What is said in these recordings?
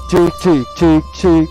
Cik, cik, cik, cik.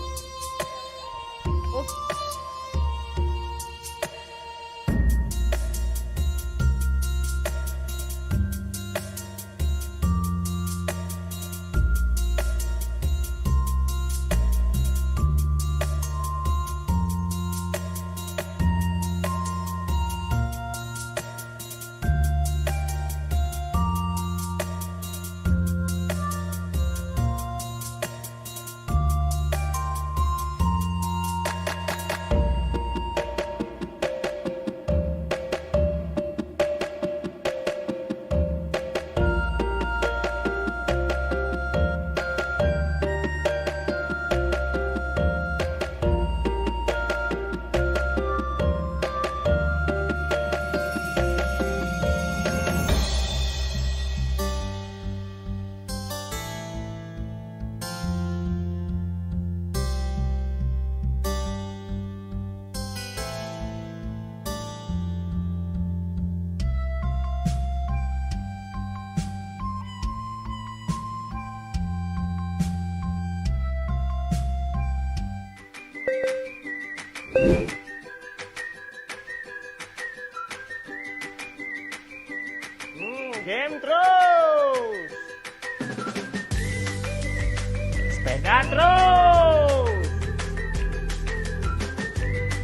Game terus. Sepeda terus.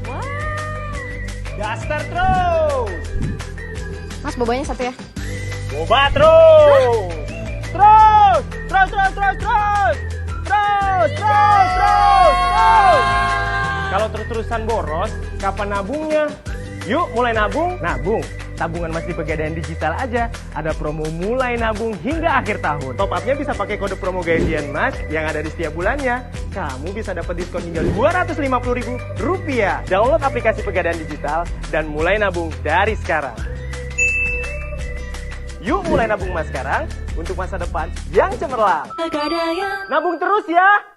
Wah. Daster terus. Mas, bobanya satu ya? Boba terus. Terus. Kalau terus-terusan boros, kapan nabungnya? Yuk mulai nabung. Tabungan Mas di Pegadaian Digital aja. Ada promo mulai nabung hingga akhir tahun. Top up-nya bisa pakai kode promo gajian Mas yang ada di setiap bulannya. Kamu bisa dapat diskon hingga Rp250.000. Download aplikasi Pegadaian Digital dan mulai nabung dari sekarang. Yuk mulai nabung Mas sekarang untuk masa depan yang cemerlang. Pegadaian. Nabung terus ya.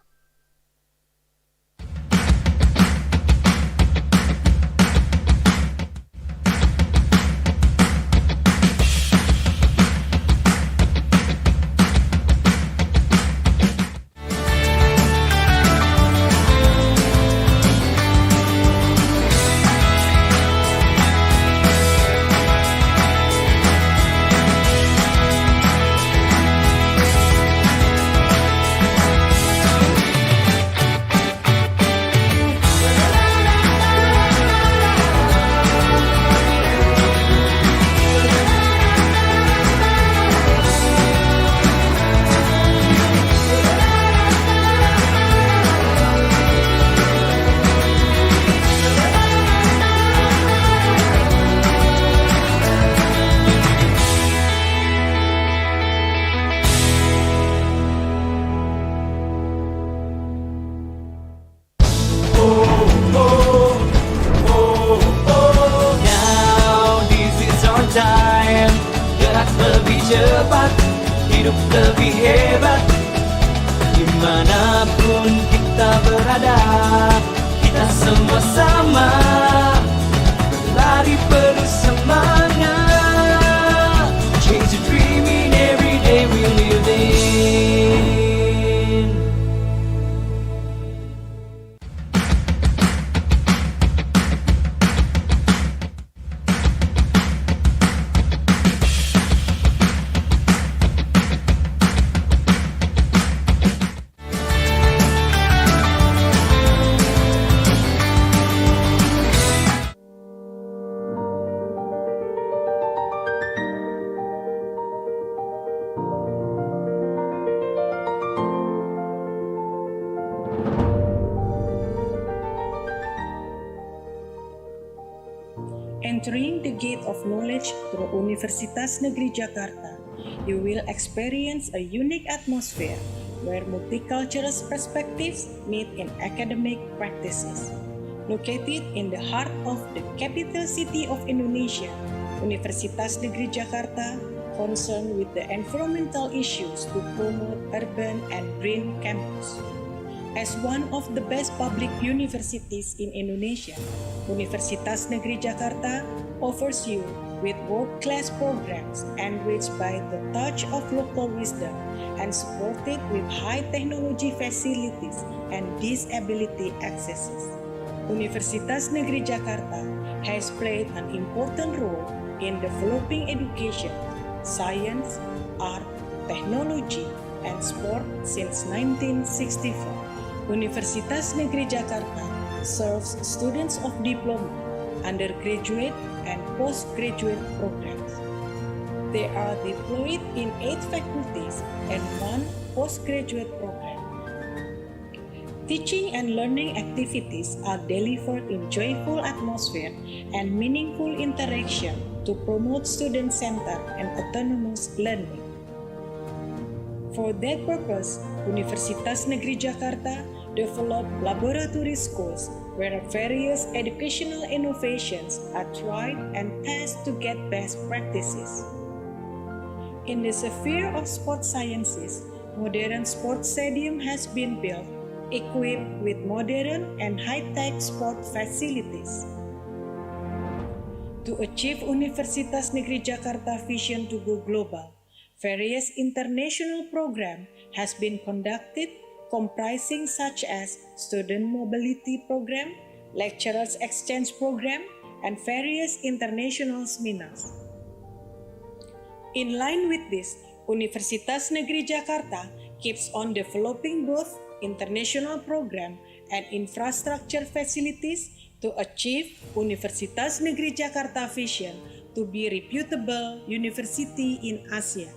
Cepat, hidup lebih hebat. Dimanapun kita berada, kita semua sama. Berlari penuh semangat. Change the dream in every day we live in. Entering the gate of knowledge through Universitas Negeri Jakarta, you will experience a unique atmosphere where multicultural perspectives meet in academic practices. Located in the heart of the capital city of Indonesia, Universitas Negeri Jakarta concerned with the environmental issues to promote urban and green campus. As one of the best public universities in Indonesia, Universitas Negeri Jakarta offers you with world-class programs enriched by the touch of local wisdom and supported with high technology facilities and disability accesses. Universitas Negeri Jakarta has played an important role in developing education, science, art, technology, and sport since 1964. Universitas Negeri Jakarta serves students of diploma, undergraduate, and postgraduate programs. They are deployed in 8 faculties and 1 postgraduate program. Teaching and learning activities are delivered in joyful atmosphere and meaningful interaction to promote student-centered and autonomous learning. For that purpose, Universitas Negeri Jakarta developed laboratory schools where various educational innovations are tried and tested to get best practices. In the sphere of sports sciences, modern sports stadium has been built, equipped with modern and high-tech sport facilities. To achieve Universitas Negeri Jakarta vision to go global, various international programs has been conducted comprising such as student mobility program, lecturers exchange program, and various international seminars. In line with this, Universitas Negeri Jakarta keeps on developing both international program and infrastructure facilities to achieve Universitas Negeri Jakarta vision to be reputable university in Asia.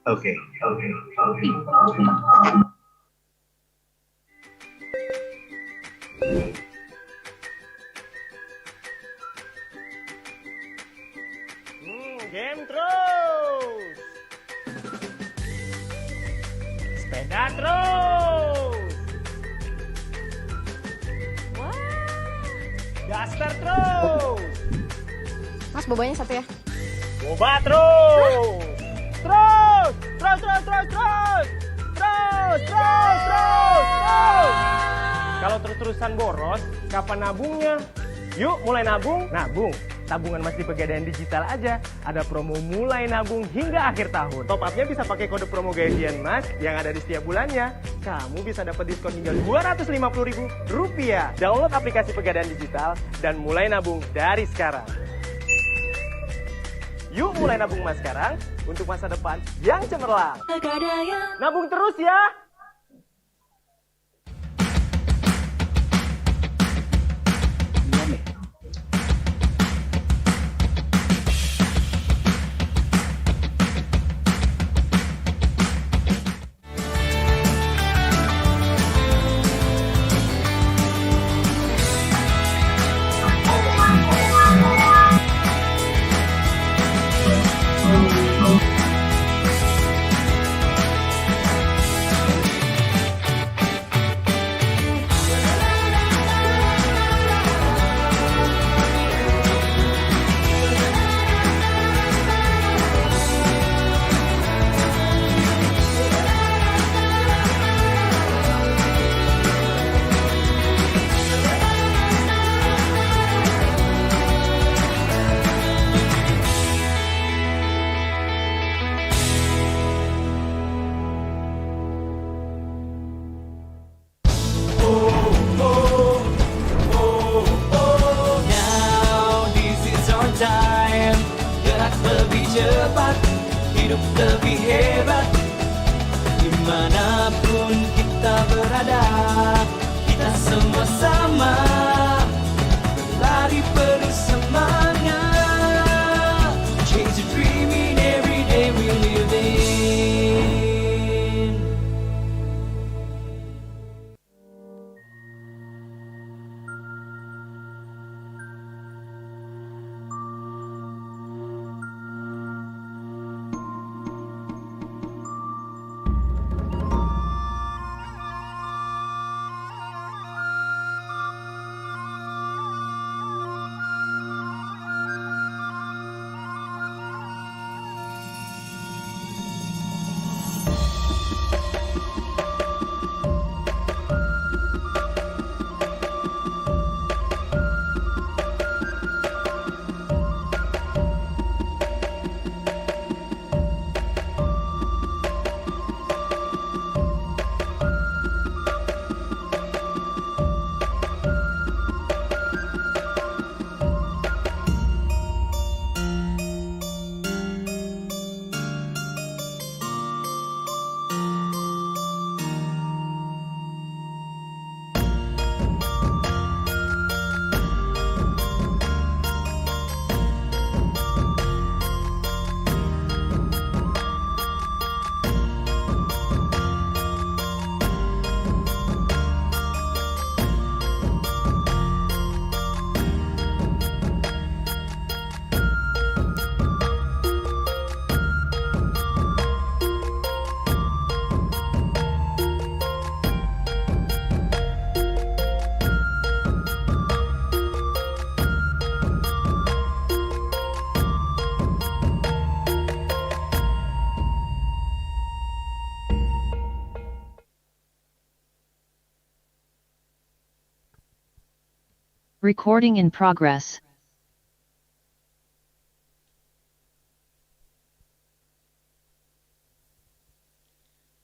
Oke. Game terus. Sepeda terus. Wah. Daster terus. Mas bobanya satu ya. Boba terus. Terus. Terus, terus, terus, terus. Terus, terus, terus, terus. Kalau terus-terusan boros, kapan nabungnya? Yuk mulai nabung. Nabung. Tabungan Mas di Pegadaian Digital aja. Ada promo mulai nabung hingga akhir tahun. Top up-nya bisa pakai kode promo gajian Mas yang ada di setiap bulannya. Kamu bisa dapat diskon hingga Rp250.000. Download aplikasi Pegadaian Digital dan mulai nabung dari sekarang. Yuk mulai nabung Mas sekarang untuk masa depan yang cemerlang. Pegadaian. Nabung terus ya. Now this is our time. Gerak lebih cepat, hidup lebih hebat. Dimanapun kita berada, kita semua sama. Berlari penuh semangat. Change the dream in every day we live in. Recording in progress.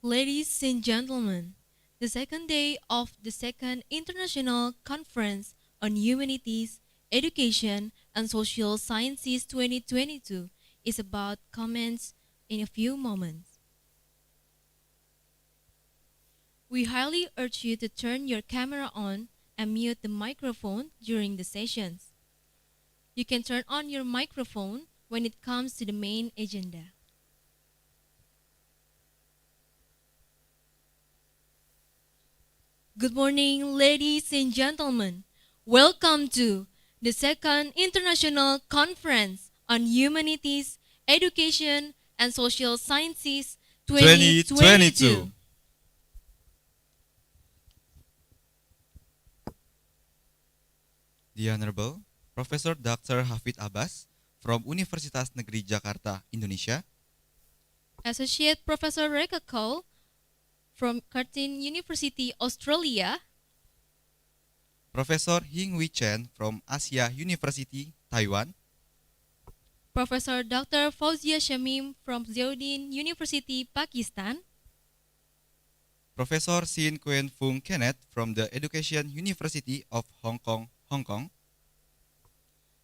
Ladies and gentlemen, the second day of the second International Conference on Humanities, Education, and Social Sciences 2022 is about comments in a few moments. We highly urge you to turn your camera on and mute the microphone during the sessions. You can turn on your microphone when it comes to the main agenda. Good morning, ladies and gentlemen. Welcome to the second International Conference on Humanities, Education, and Social Sciences 2022. The Honorable Professor Dr. Hafid Abbas from Universitas Negeri Jakarta, Indonesia, Associate Professor Reka Cole from Curtin University, Australia, Professor Hing Wei Chen from Asia University, Taiwan, Professor Dr. Fauzia Shamim from Zainuddin University, Pakistan, Professor Sin Kuen Fung Kenneth from the Education University of Hong Kong, Hong Kong,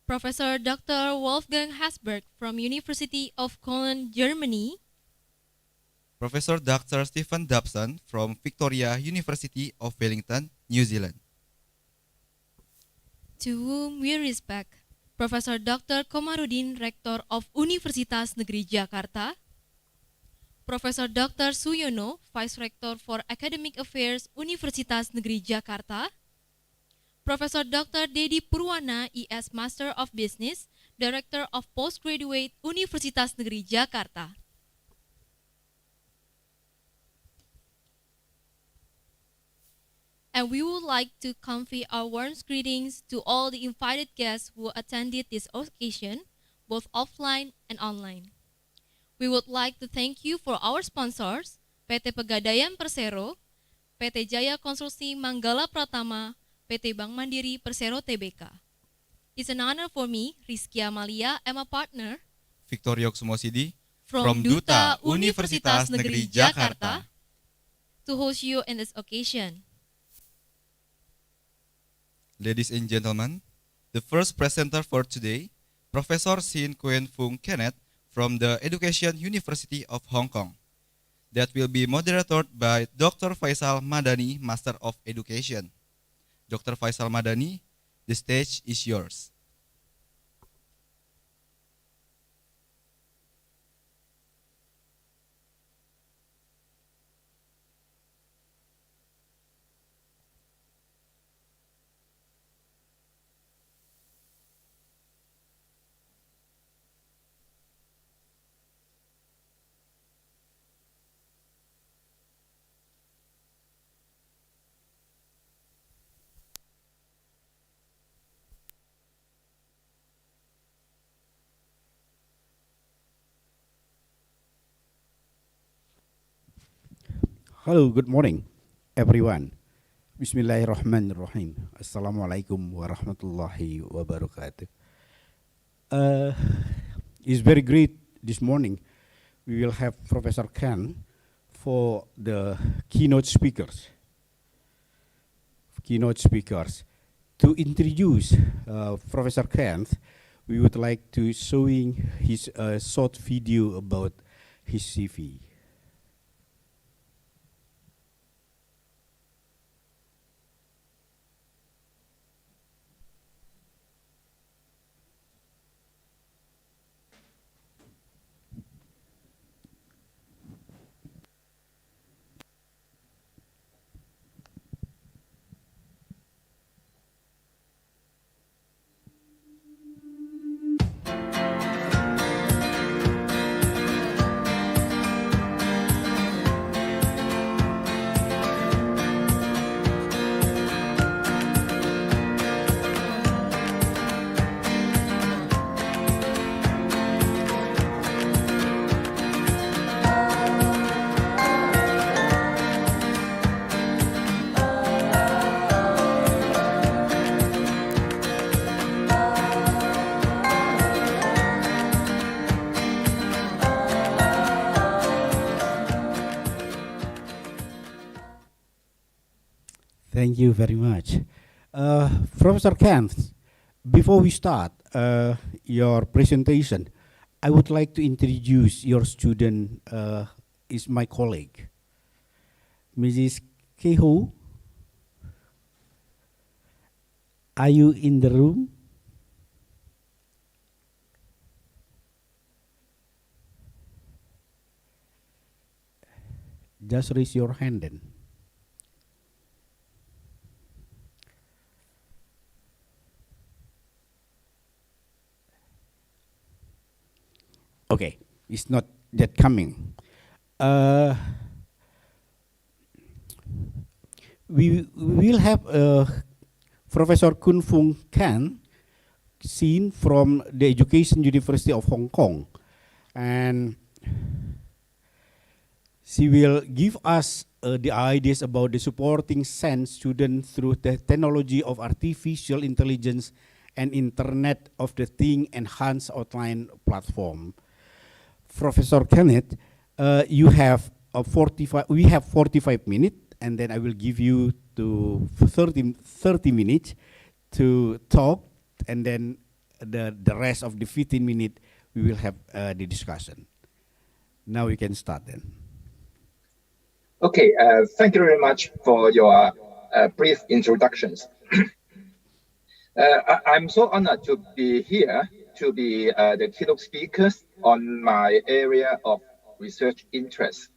Professor Dr. Wolfgang Hasberg from University of Cologne, Germany, Professor Dr. Stephen Dobson from Victoria University of Wellington, New Zealand. To whom we respect Professor Dr. Komarudin, Rector of Universitas Negeri Jakarta, Professor Dr. Suyono, Vice Rector for Academic Affairs Universitas Negeri Jakarta, Professor Dr. Dedi Purwana, IS Master of Business, Director of Postgraduate Universitas Negeri Jakarta. And we would like to convey our warm greetings to all the invited guests who attended this occasion, both offline and online. We would like to thank you for our sponsors, PT Pegadaian Persero, PT Jaya Konstruksi Manggala Pratama, PT Bank Mandiri Persero Tbk. It's an honor for me, Rizky Amalia, and my partner, Victoria Oksumosidi from Duta Universitas Negeri Jakarta, to host you in this occasion. Ladies and gentlemen, the first presenter for today, Professor Sin Kuen Fung Kenneth from the Education University of Hong Kong. That will be moderated by Dr. Faisal Madani, Master of Education. Dr. Faisal Madani, the stage is yours. Hello, good morning, everyone. Bismillahirrahmanirrahim. Assalamualaikum warahmatullahi wabarakatuh. It's very great this morning. We will have Professor Khan for the keynote speakers. To introduce Professor Khan, we would like to showing his short video about his CV. Thank you very much. Professor Kant, before we start your presentation, I would like to introduce your student, is my colleague, Mrs. Keho. Are you in the room? Just raise your hand then. Okay, it's not yet coming. Uh, we will have Professor Kun Fung Kan seen from the Education University of Hong Kong, and she will give us the ideas about the supporting SEND students through the technology of artificial intelligence and Internet of the Thing enhanced outline platform. Professor Kenneth, you have 45. We have 45 minutes, and then I will give you to 30 minutes to talk, and then the rest of the 15 minutes we will have the discussion. Now we can start then. Okay, thank you very much for your brief introductions. I'm so honored to be here to be the keynote speakers on my area of research interest.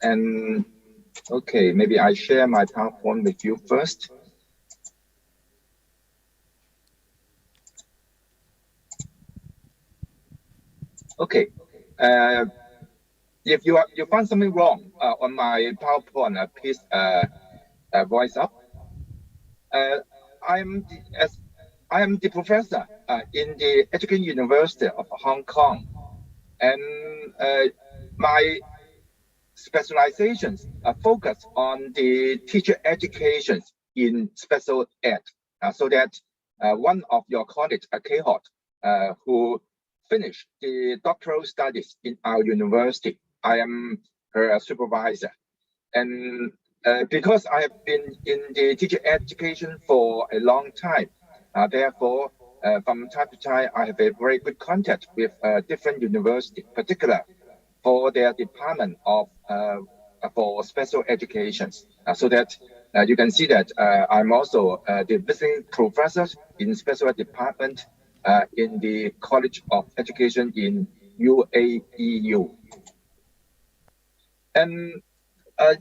And okay, maybe I share my PowerPoint with you first. Okay, if you find something wrong on my PowerPoint, please voice up. I am the professor in the Education University of Hong Kong, and my specializations focus on the teacher education in special ed, so that one of your colleagues, Kehot, who finished the doctoral studies in our university, I am her supervisor. And because I have been in the teacher education for a long time, therefore, from time to time, I have a very good contact with different universities, particularly for their department of for special educations, so that you can see that I'm also the visiting professor in special ed department in the College of Education in UAEU. And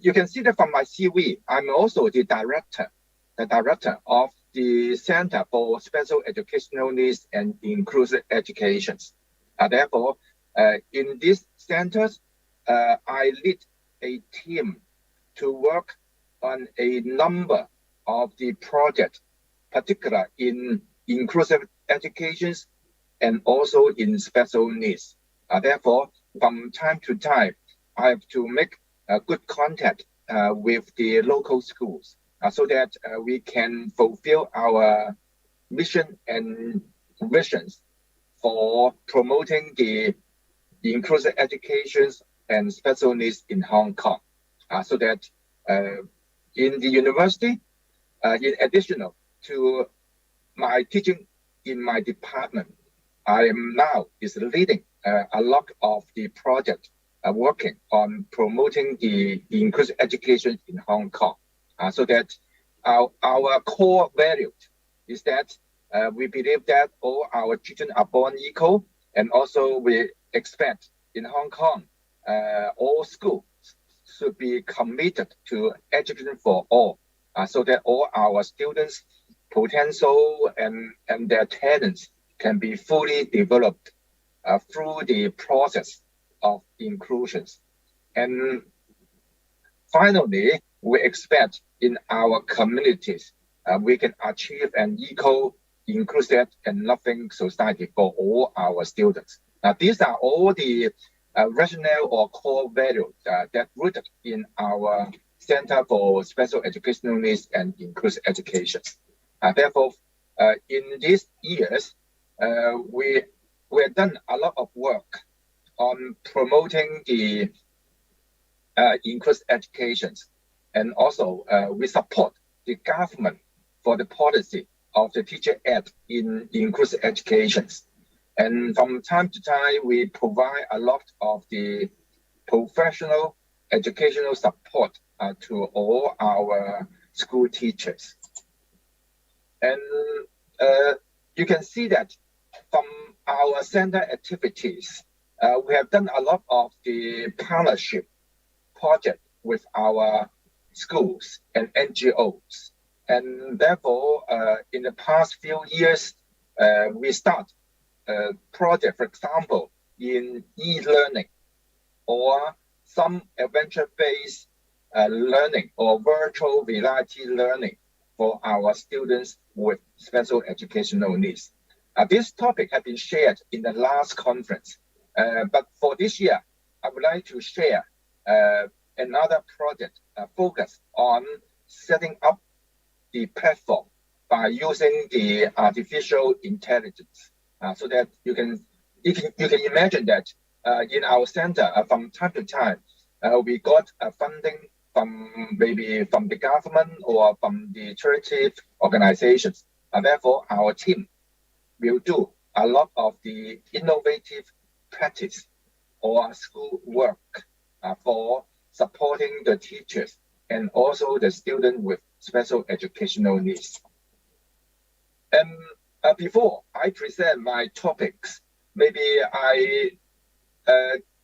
you can see that from my CV, I'm also the director of the Center for Special Educational Needs and Inclusive Educations. Therefore, in these centers, I lead a team to work on a number of the projects, particularly in inclusive educations and also in special needs. Therefore, from time to time, I have to make good contact with the local schools so that we can fulfill our mission and visions for promoting the inclusive educations and special needs in Hong Kong, so that in the university, in addition to my teaching in my department, I am now leading a lot of the projects working on promoting the inclusive education in Hong Kong, so that our core value is that we believe that all our children are born equal, and also we expect in Hong Kong all schools should be committed to education for all, so that all our students' potential and their talents can be fully developed through the process of inclusions. And finally, we expect in our communities we can achieve an equal, inclusive, and loving society for all our students. Now, these are all the rationale or core values that rooted in our Center for Special Educational Needs and Inclusive Education. Therefore, in these years, we have done a lot of work on promoting the inclusive educations, and also we support the government for the policy of the teacher ed in inclusive educations. And from time to time, we provide a lot of the professional educational support to all our school teachers. And you can see that from our center activities, we have done a lot of the partnership project with our schools and NGOs. And therefore, in the past few years, we start a project, for example, in e-learning or some adventure-based learning or virtual reality learning for our students with special educational needs. This topic has been shared in the last conference, but for this year, I would like to share another project focused on setting up the platform by using the artificial intelligence, so that you can imagine that in our center from time to time we got funding from the government or from the charity organizations. Therefore, our team will do a lot of the innovative practice or school work for supporting the teachers and also the students with special educational needs. And before I present my topics, maybe I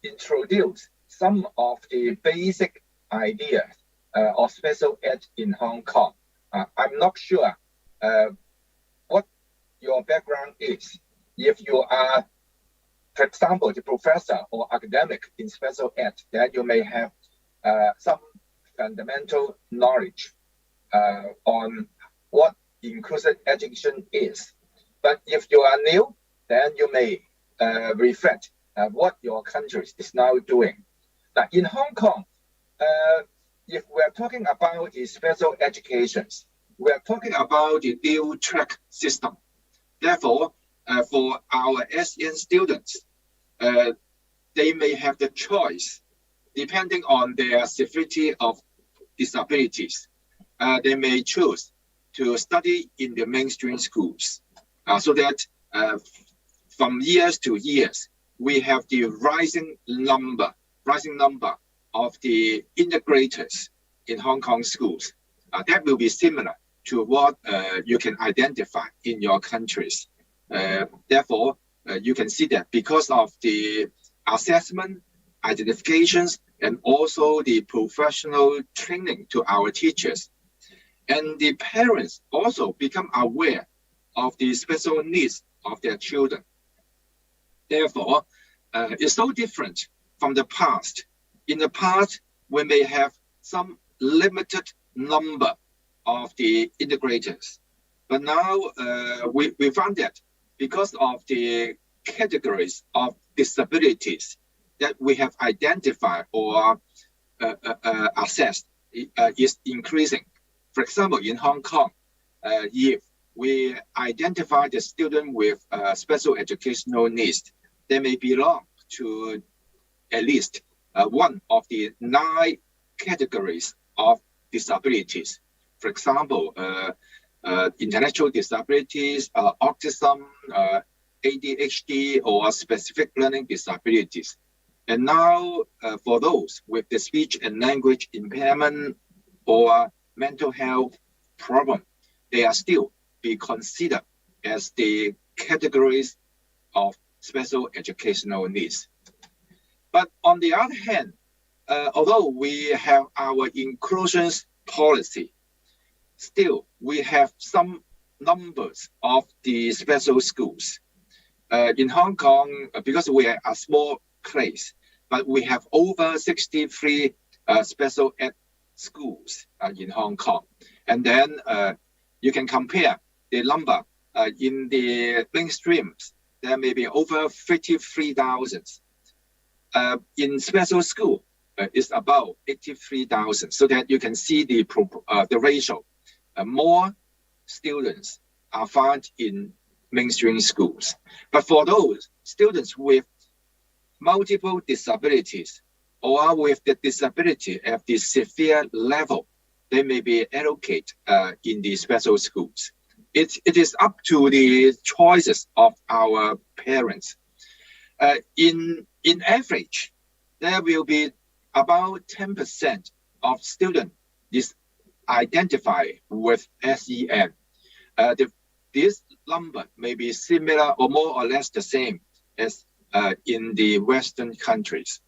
introduce some of the basic ideas of special ed in Hong Kong. I'm not sure what your background is. If you are, for example, the professor or academic in special ed, then you may have some fundamental knowledge on what inclusive education is. But if you are new, then you may reflect what your country is now doing. Now, in Hong Kong, if we are talking about the special educations, we are talking about the dual track system. Therefore, for our SEN students, they may have the choice, depending on their severity of disabilities. They may choose to study in the mainstream schools, so that from years to years, we have the rising number of the integrators in Hong Kong schools. That will be similar to what you can identify in your countries. Therefore, you can see that because of the assessment, identifications, and also the professional training to our teachers, and the parents also become aware of the special needs of their children. Therefore, it's so different from the past. In the past, we may have some limited number of the integrators. But now we found that because of the categories of disabilities that we have identified or assessed is increasing. For example, in Hong Kong, if we identify the student with special educational needs, they may belong to at least one of the 9 categories of disabilities. For example, intellectual disabilities, autism, ADHD, or specific learning disabilities. And now, for those with the speech and language impairment or mental health problem, they are still be considered as the categories of special educational needs. But on the other hand, although we have our inclusions policy, still we have some numbers of the special schools. In Hong Kong, because we are a small place, but we have over 63 special ed schools in Hong Kong. And then you can compare the number in the mainstreams. There may be over 53,000. In special school, it's about 83,000. So that you can see the ratio. More students are found in mainstream schools. But for those students with multiple disabilities or with the disability at the severe level, they may be allocated in the special schools. It is up to the choices of our parents. In average, there will be about 10% of students is identified with SEN. This number may be similar or more or less the same as in the Western countries.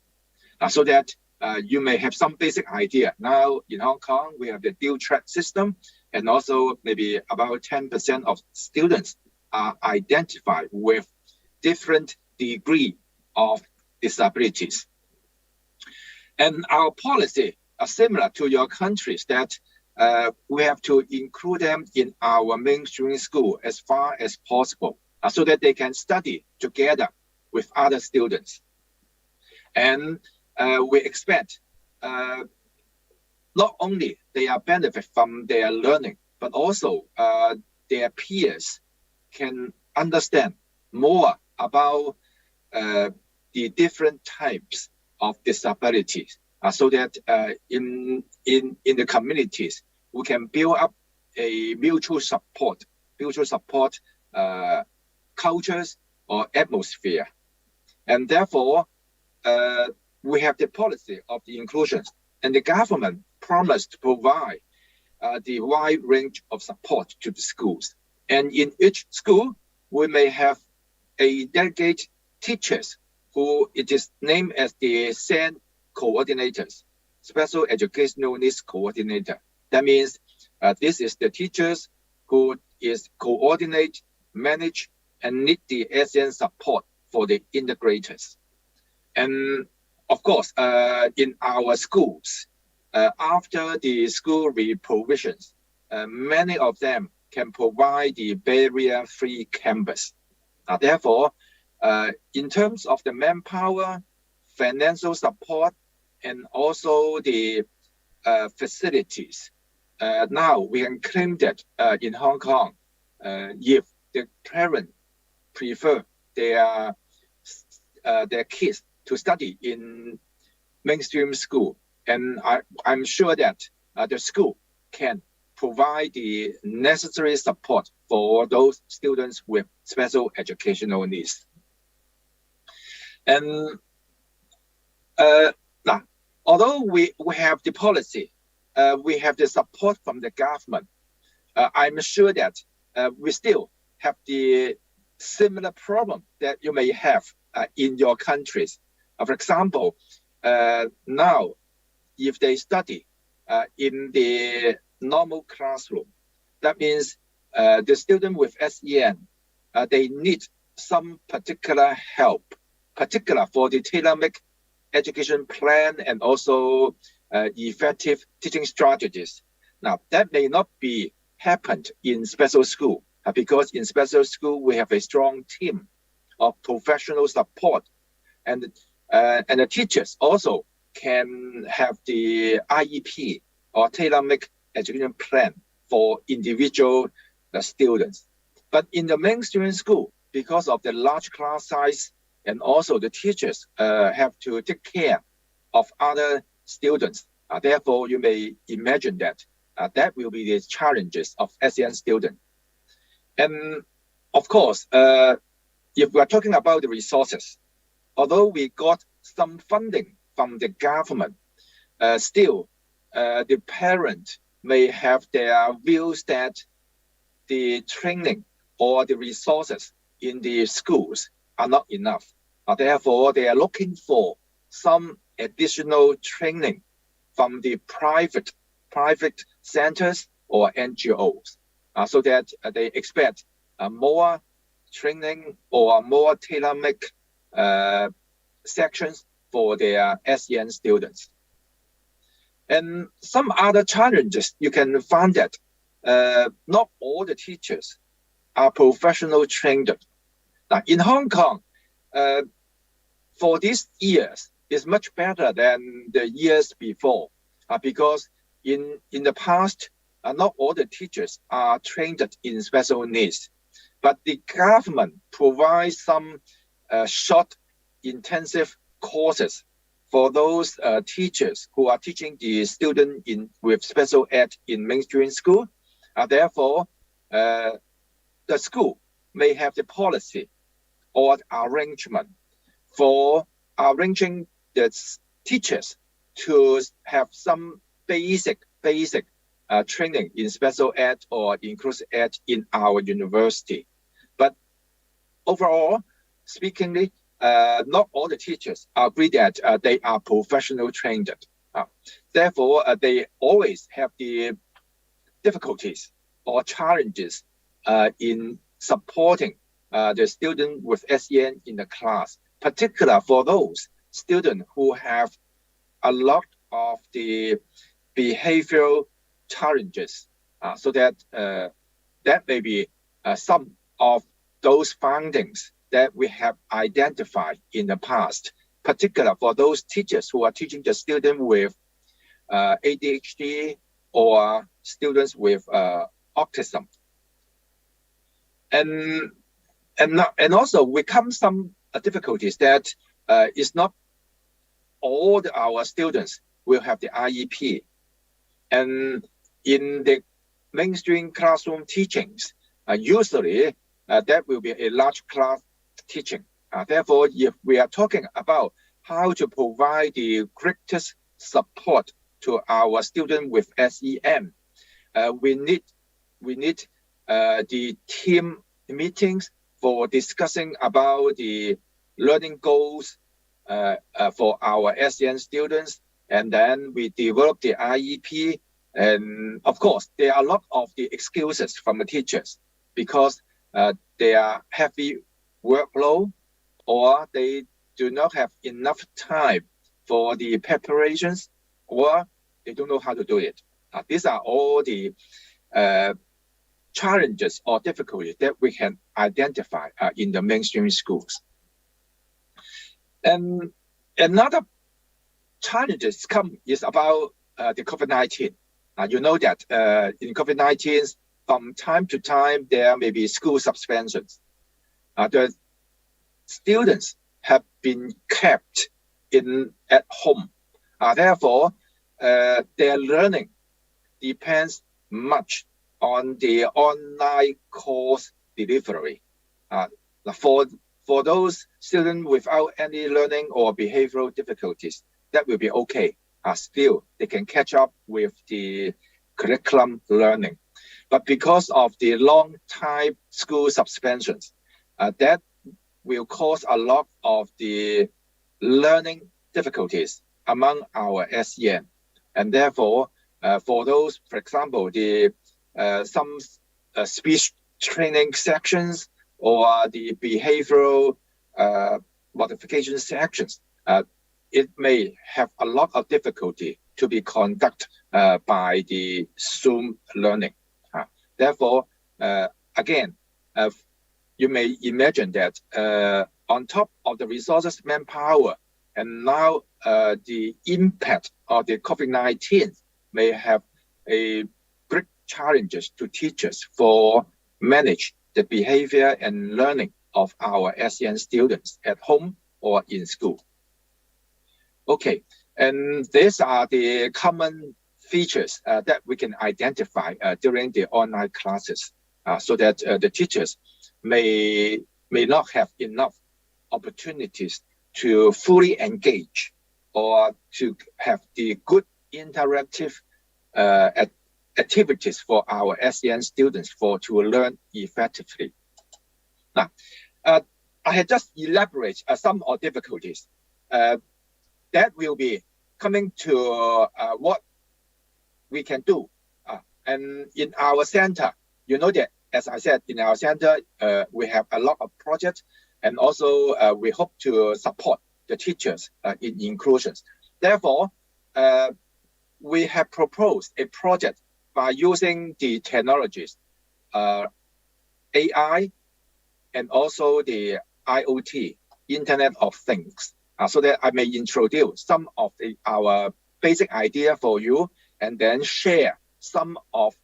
So that you may have some basic idea. Now in Hong Kong, we have the dual track system, and also maybe about 10% of students are identified with different degree of disabilities. And our policy are similar to your countries, that we have to include them in our mainstream school as far as possible, so that they can study together with other students. And we expect not only they are benefit from their learning, but also their peers can understand more about the different types of disabilities, so that in the communities we can build up a mutual support cultures or atmosphere. And therefore we have the policy of the inclusions, and the government promised to provide the wide range of support to the schools. And in each school we may have a dedicated teachers who it is named as the SEN coordinators, special educational needs coordinator. That means this is the teachers who is coordinate, manage, and need the SEN support for the integrators. And of course, in our schools, after the school reprovisions, many of them can provide the barrier-free campus. Therefore, in terms of the manpower, financial support, and also the facilities, now we can claim that in Hong Kong, if the parent prefer their kids to study in mainstream school, and I'm sure that the school can provide the necessary support for those students with special educational needs. And now, although we have the policy, we have the support from the government, I'm sure that we still have the similar problem that you may have in your countries. For example, now, if they study in the normal classroom, that means the student with SEN, they need some particular help, particular for the tailor-made education plan and also effective teaching strategies. Now, that may not be happened in special school, because in special school we have a strong team of professional support, and the teachers also can have the IEP or tailor-made education plan for individual students. But in the mainstream school, because of the large class size, and also the teachers have to take care of other students. Therefore, you may imagine that that will be the challenges of SEN students. And of course, if we are talking about the resources, although we got some funding from the government, still the parent may have their views that the training or the resources in the schools are not enough. Therefore, they are looking for some additional training from the private centers or NGOs, so that they expect more training or more tailor-made sections for their SEN students. And some other challenges, you can find that not all the teachers are professional trained. Now, in Hong Kong, for these years, is much better than the years before, because in the past, not all the teachers are trained in special needs, but the government provides some short, intensive courses for those teachers who are teaching the student with special ed in mainstream school. Therefore, the school may have the policy or arrangement for arranging the teachers to have some basic training in special ed or inclusive ed in our university. But overall, speakingly, not all the teachers agree that they are professional trained. Therefore, they always have the difficulties or challenges in supporting the student with SEN in the class, particular for those students who have a lot of the behavioral challenges, so that that may be some of those findings that we have identified in the past, particular for those teachers who are teaching the student with ADHD or students with autism. And also we come some difficulties that it's not all our students will have the IEP. And in the mainstream classroom teachings, usually that will be a large class teaching. Therefore, if we are talking about how to provide the greatest support to our students with SEM, we need the team meetings for discussing about the learning goals for our SEN students, and then we develop the IEP. And of course, there are a lot of the excuses from the teachers because they are heavy workload, or they do not have enough time for the preparations, or they don't know how to do it. These are all the challenges or difficulties that we can identify in the mainstream schools. And another challenges is about the COVID-19. You know that in COVID-19, from time to time, there may be school suspensions. The students have been kept at home. Therefore, their learning depends much on the online course delivery. For those students without any learning or behavioral difficulties, that will be okay. Still, they can catch up with the curriculum learning. But because of the long time school suspensions, that will cause a lot of the learning difficulties among our SEN. And therefore, for those, for example, some speech training sections or the behavioral modification sections, it may have a lot of difficulty to be conducted by the Zoom learning. Therefore, again, you may imagine that on top of the resources, manpower, and now the impact of the COVID-19 may have a great challenges to teachers for manage the behavior and learning of our SEN students at home or in school. Okay, and these are the common features that we can identify during the online classes, so that the teachers may not have enough opportunities to fully engage or to have the good interactive activities for our SEN students to learn effectively. Now, I had just elaborated some of difficulties that will be coming to what we can do. And in our center, you know that, as I said, in our center, we have a lot of projects, and also we hope to support the teachers in inclusions. Therefore, we have proposed a project by using the technologies, AI, and also the IoT, Internet of Things, so that I may introduce some of our basic idea for you, and then share some of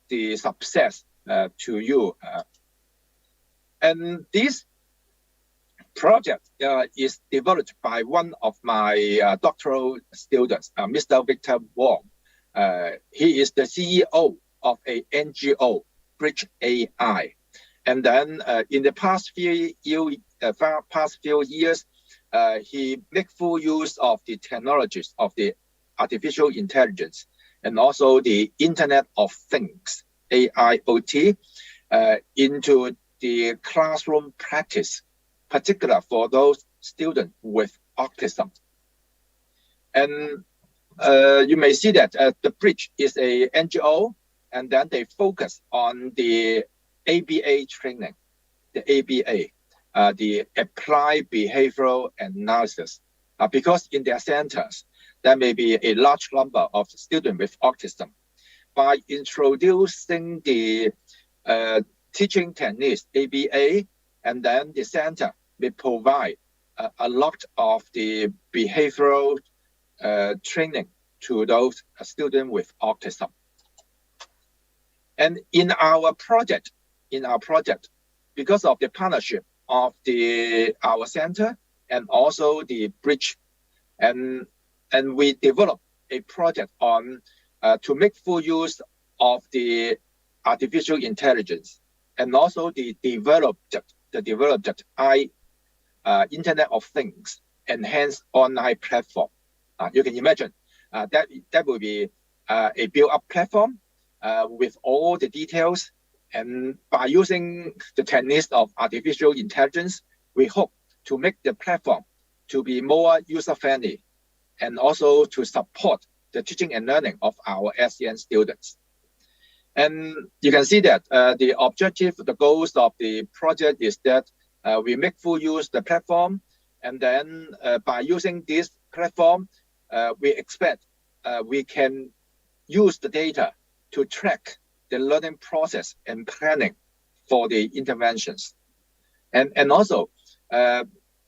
the success to you. And this project is developed by one of my doctoral students, Mr. Victor Wong. He is the CEO of a NGO, Bridge AI. And then in the past few years, he made full use of the technologies of the artificial intelligence and also the Internet of Things, AIoT, into the classroom practice, particular for those students with autism. And you may see that the Bridge is a NGO, and then they focus on the ABA training, the ABA. the applied behavioral analysis, because in their centers, there may be a large number of students with autism. By introducing the teaching techniques, ABA, and then the center may provide a lot of the behavioral training to those students with autism. And in our project, because of the partnership of our center and also the bridge, and we developed a project on to make full use of the artificial intelligence and also the developed Internet of Things enhanced online platform. You can imagine that will be a built-up platform with all the details. And by using the techniques of artificial intelligence, we hope to make the platform to be more user-friendly and also to support the teaching and learning of our SEN students. And you can see that the objective, the goals of the project is that we make full use the platform, and then by using this platform, we expect we can use the data to track the learning process and planning for the interventions. And also,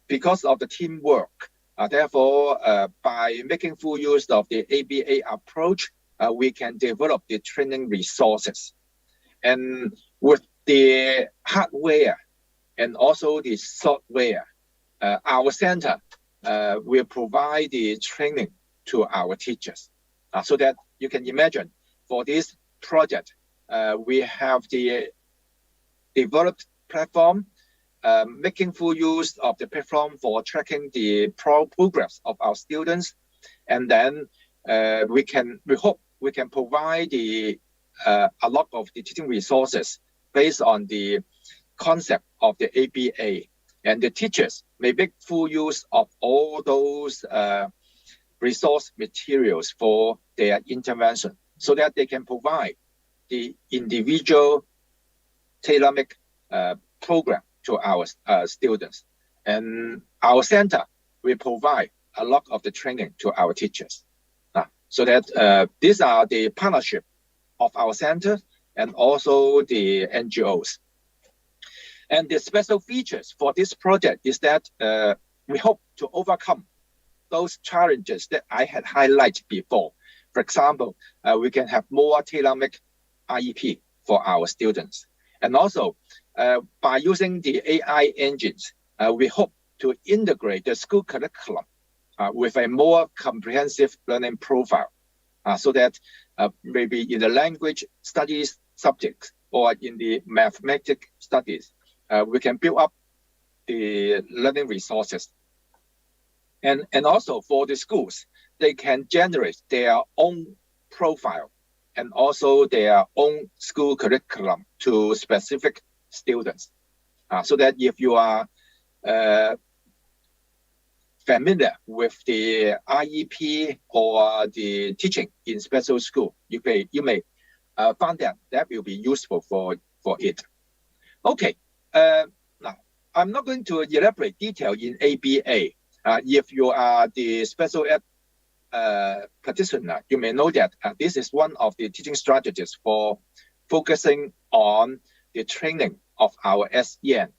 because of the teamwork, therefore, by making full use of the ABA approach, we can develop the training resources. And with the hardware and also the software, our center will provide the training to our teachers. So that you can imagine, for this project, we have the developed platform, making full use of the platform for tracking the progress of our students. And then we hope we can provide a lot of the teaching resources based on the concept of the ABA. And the teachers may make full use of all those resource materials for their intervention so that they can provide the individual tailor-made program to our students. And our center will provide a lot of the training to our teachers. So that these are the partnership of our center and also the NGOs. And the special features for this project is that we hope to overcome those challenges that I had highlighted before. For example, we can have more tailor-made IEP for our students. And also, by using the AI engines, we hope to integrate the school curriculum with a more comprehensive learning profile, so that maybe in the language studies subjects or in the mathematics studies, we can build up the learning resources. And also for the schools, they can generate their own profile and also their own school curriculum to specific students. So that if you are familiar with the IEP or the teaching in special school, you may find that will be useful for it. Okay, now I'm not going to elaborate detail in ABA. If you are the special ed practitioner, you may know that this is one of the teaching strategies for focusing on the training of our SEN.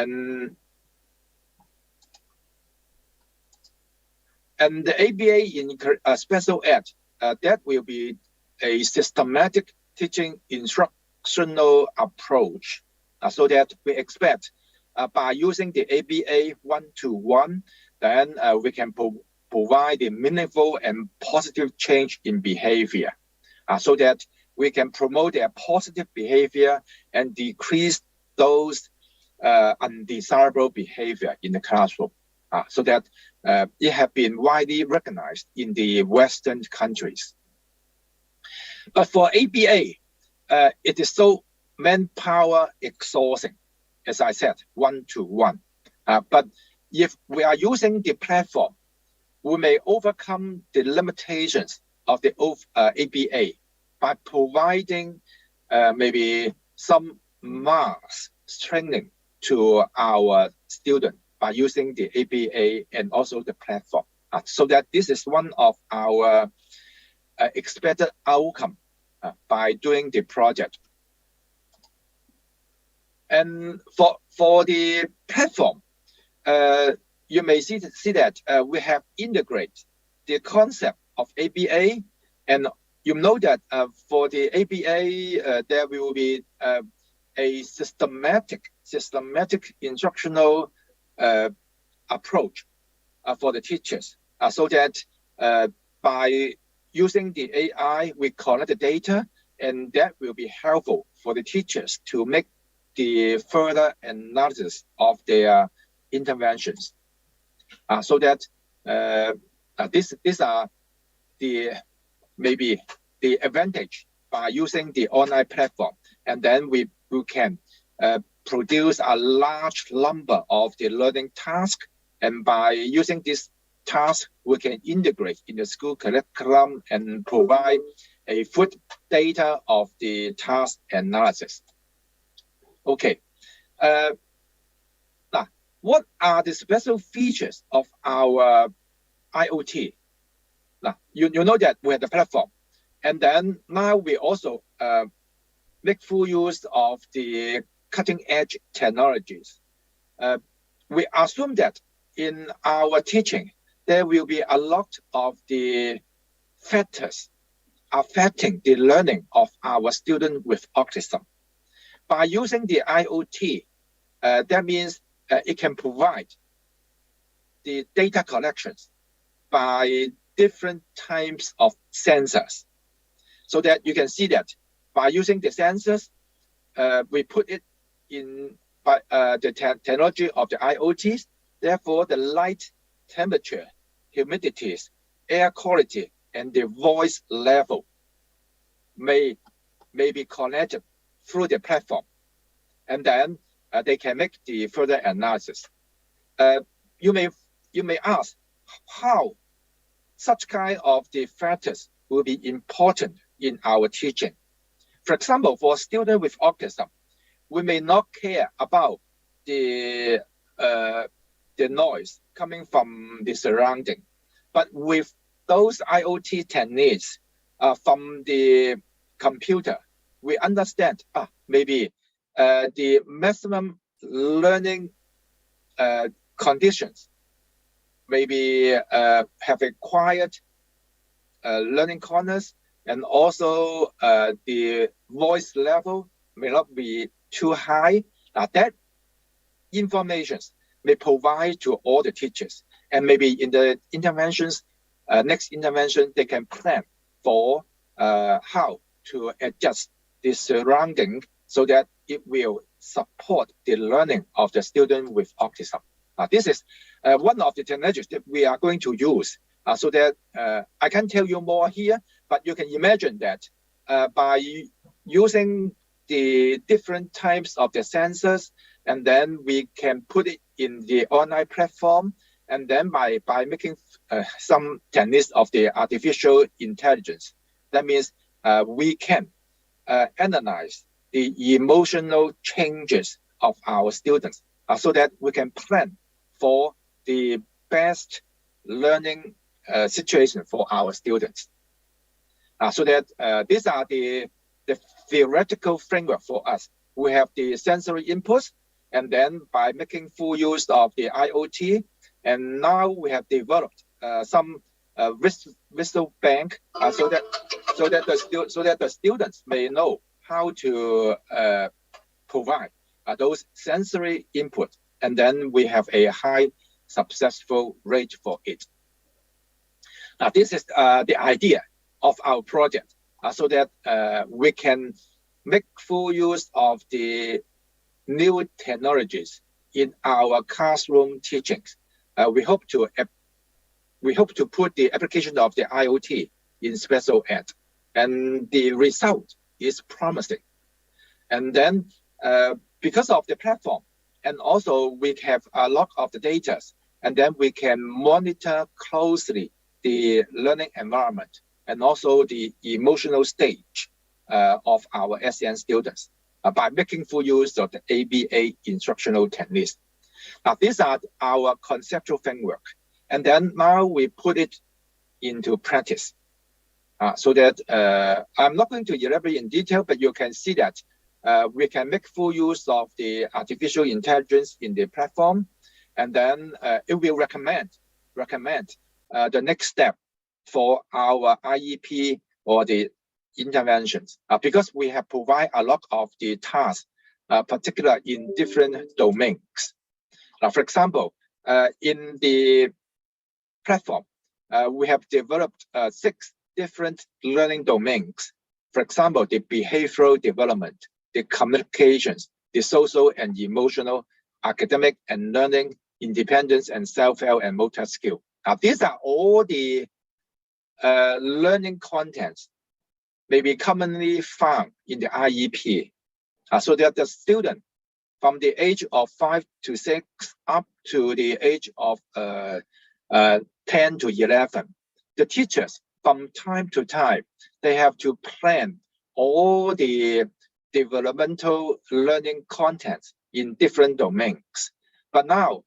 And the ABA in special ed, that will be a systematic teaching instructional approach, so that we expect by using the ABA one-to-one, then we can provide a meaningful and positive change in behavior, so that we can promote their positive behavior and decrease those undesirable behavior in the classroom, so that it has been widely recognized in the Western countries. But for ABA, it is so manpower exhausting, as I said, one-to-one. But if we are using the platform, we may overcome the limitations of the ABA by providing maybe some mass training to our student by using the ABA and also the platform. So that this is one of our expected outcome by doing the project. And for the platform, you may see that we have integrated the concept of ABA, and you know that for the ABA, there will be a systematic instructional approach for the teachers, so that by using the AI, we collect the data, and that will be helpful for the teachers to make the further analysis of their interventions. So that these are maybe the advantage by using the online platform, and then we can produce a large number of the learning tasks, and by using this task, we can integrate in the school curriculum and provide a full data of the task analysis. Okay. Now, what are the special features of our IoT? Now, you know that we have the platform, and then now we also make full use of the cutting-edge technologies. We assume that in our teaching, there will be a lot of the factors affecting the learning of our students with autism. By using the IoT, that means it can provide the data collections by different types of sensors, so that you can see that by using the sensors, we put it in the technology of the IoTs. Therefore, the light, temperature, humidities, air quality, and the voice level may be connected through the platform, and then they can make the further analysis. You may ask how such kind of the factors will be important in our teaching. For example, for students with autism, we may not care about the noise coming from the surrounding, but with those IoT techniques from the computer, we understand maybe the maximum learning conditions, maybe have a quiet learning corners, and also the voice level may not be too high. That information may provide to all the teachers, and maybe in the interventions, next intervention, they can plan for how to adjust the surrounding so that it will support the learning of the student with autism. This is one of the technologies that we are going to use, so that I can't tell you more here, but you can imagine that by using the different types of the sensors, and then we can put it in the online platform, and then by making some techniques of the artificial intelligence, that means we can analyze the emotional changes of our students, so that we can plan for the best learning situation for our students. So that these are the theoretical framework for us. We have the sensory inputs, and then by making full use of the IoT, and now we have developed some whistle bank, so that the students may know how to provide those sensory input, and then we have a high successful rate for it. Now, this is the idea of our project, so that we can make full use of the new technologies in our classroom teachings. We hope to put the application of the IoT in special ed, and the result is promising. And then because of the platform, and also we have a lot of the data, and then we can monitor closely the learning environment and also the emotional stage of our SEN students. by making full use of the ABA instructional techniques. Now, these are our conceptual framework. And then now we put it into practice. So that I'm not going to elaborate in detail, but you can see that we can make full use of the artificial intelligence in the platform, and then it will recommend the next step for our IEP or the interventions, because we have provided a lot of the tasks, particularly in different domains. For example, in the platform, we have developed 6 different learning domains. For example, the behavioral development, the communications, the social and emotional, academic and learning, independence and self-help and motor skill. These are all the learning contents may be commonly found in the IEP. So that the student from the age of 5 to 6 up to the age of 10 to 11, the teachers from time to time, they have to plan all the developmental learning contents in different domains. But now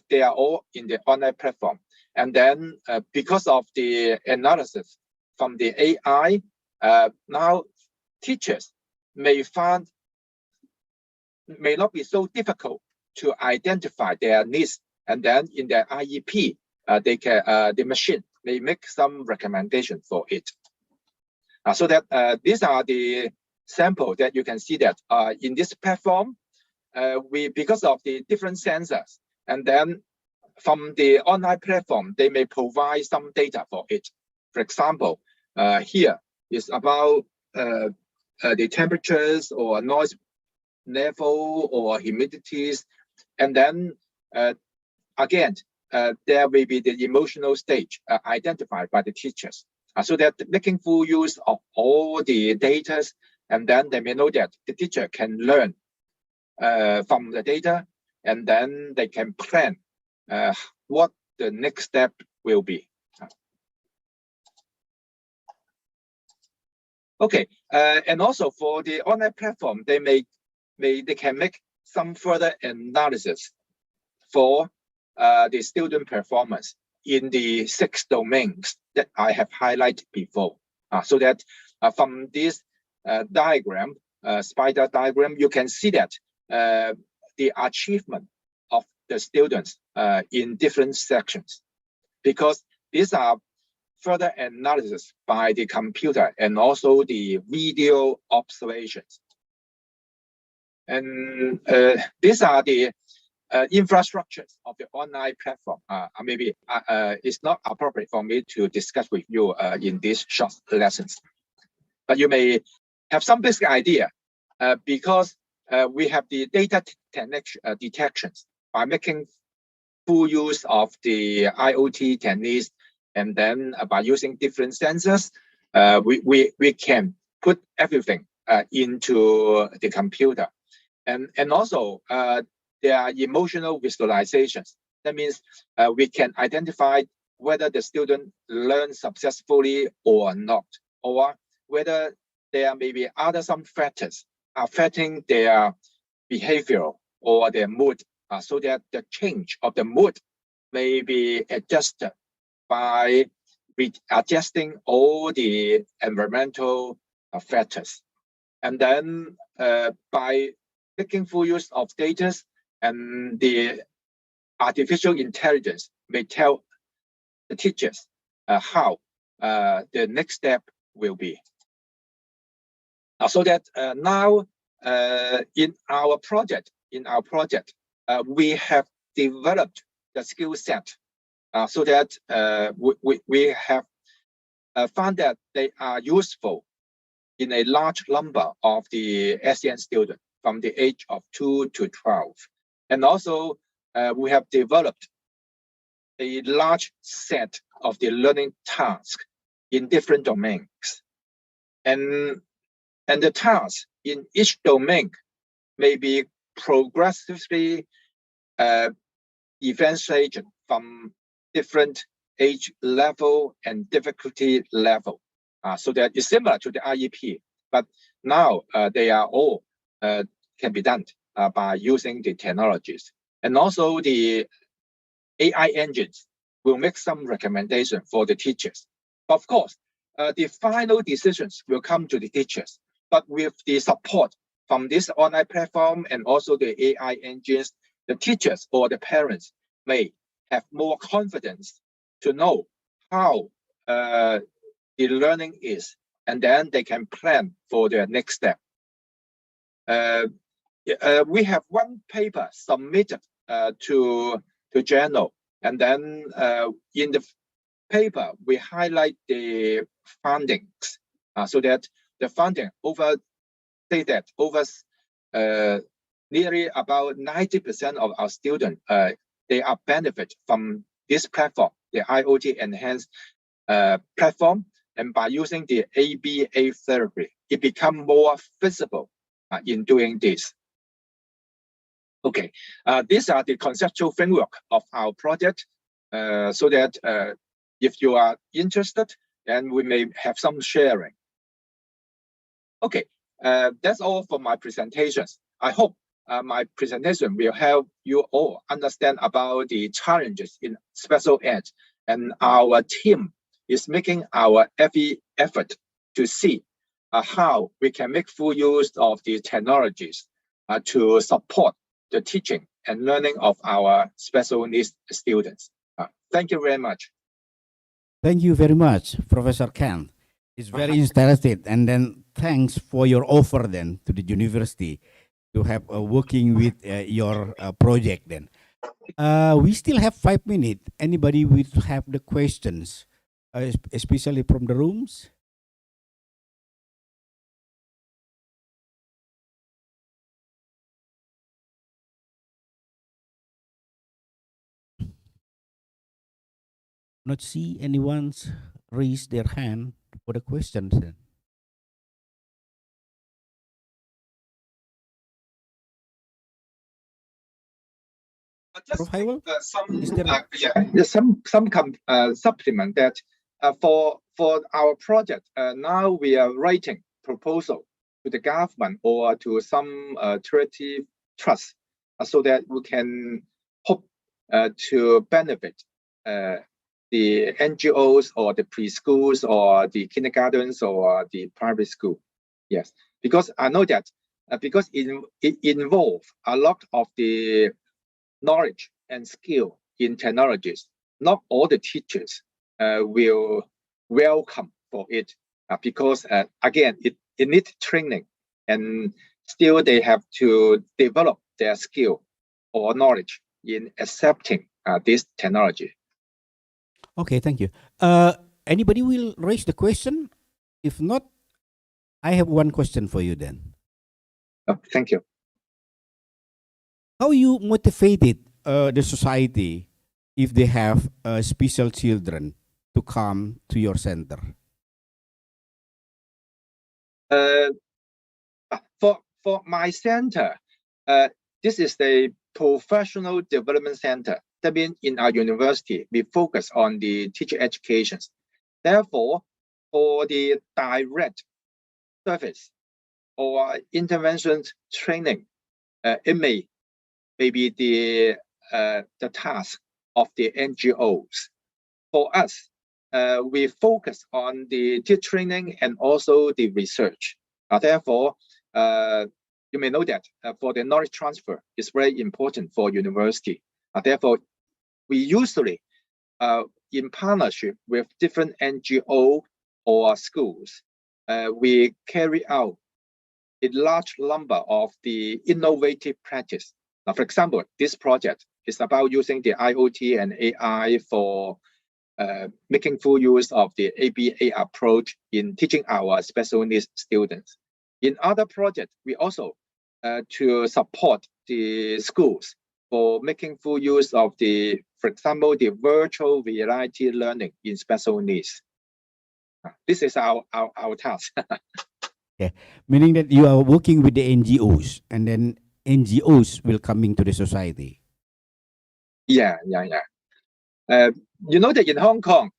they are all in the online platform. And then because of the analysis from the AI, now teachers may not be so difficult to identify their needs. And then in their IEP, the machine may make some recommendation for it. So that these are the sample that you can see that in this platform, because of the different sensors, and then from the online platform, they may provide some data for it. For example, here is about the temperatures or noise level or humidities, and then again, there may be the emotional stage identified by the teachers. So that making full use of all the data, and then they may know that the teacher can learn from the data, and then they can plan what the next step will be. Okay, and also for the online platform, they can make some further analysis for the student performance in the 6 domains that I have highlighted before. So that from this diagram, spider diagram, you can see that the achievement of the students in different sections, because these are further analysis by the computer and also the video observations. And these are the infrastructures of the online platform. Maybe it's not appropriate for me to discuss with you in these short lessons, but you may have some basic idea because we have the data detections by making full use of the IoT techniques, and then by using different sensors, we can put everything into the computer, and also there are emotional visualizations. That means we can identify whether the student learns successfully or not, or whether there may be some factors affecting their behavior or their mood, so that the change of the mood may be adjusted by adjusting all the environmental factors. And then by making full use of data, and the artificial intelligence may tell the teachers how the next step will be. So that now in our project, we have developed the skill set so that we have found that they are useful in a large number of the SEN students from the age of 2 to 12. And also, we have developed a large set of the learning tasks in different domains. And the tasks in each domain may be progressively differentiated from different age level and difficulty level. So that is similar to the IEP, but now they are all can be done by using the technologies. And also the AI engines will make some recommendation for the teachers. Of course, the final decisions will come to the teachers, but with the support from this online platform and also the AI engines, the teachers or the parents may have more confidence to know how the learning is, and then they can plan for their next step. We have one paper submitted to journal, and then in the paper we highlight the findings, so that the finding nearly about 90% of our students they are benefit from this platform, the IoT enhanced platform, and by using the ABA therapy, it become more visible in doing this. Okay, these are the conceptual framework of our project, so that if you are interested, then we may have some sharing. Okay, that's all for my presentations. I hope my presentation will help you all understand about the challenges in special ed, and our team is making our every effort to see how we can make full use of the technologies to support the teaching and learning of our special needs students. Thank you very much. Thank you very much, Professor Ken. It's very interesting. And then thanks for your offer then to the university to have working with your project then. We still have 5 minutes. Anybody will have the questions, especially from the rooms? Not see anyone's raise their hand for the questions then. Just Is there some supplement that for our project, now we are writing proposal to the government or to some charity trust, so that we can hope to benefit the NGOs or the preschools or the kindergartens or the private school. Yes, because I know that because it involves a lot of the knowledge and skill in technologies, not all the teachers will welcome for it, because again, it needs training, and still they have to develop their skill or knowledge in accepting this technology. Okay, thank you. Anybody will raise the question? If not, I have one question for you then. Thank you. How you motivated the society if they have special children to come to your center? For my center, this is the professional development center. That means in our university, we focus on the teacher educations. Therefore, for the direct service or intervention training, it may be the task of the NGOs. For us, we focus on the teacher training and also the research. Therefore, you may know that for the knowledge transfer is very important for university. Therefore, we usually, in partnership with different NGO or schools, we carry out a large number of the innovative practice. Now, for example, this project is about using the IoT and AI for making full use of the ABA approach in teaching our special needs students. In other projects, we also to support the schools for making full use of the, for example, the virtual reality learning in special needs. This is our task. Okay, meaning that you are working with the NGOs, and then NGOs will coming to the society. Yeah. You know that in Hong Kong,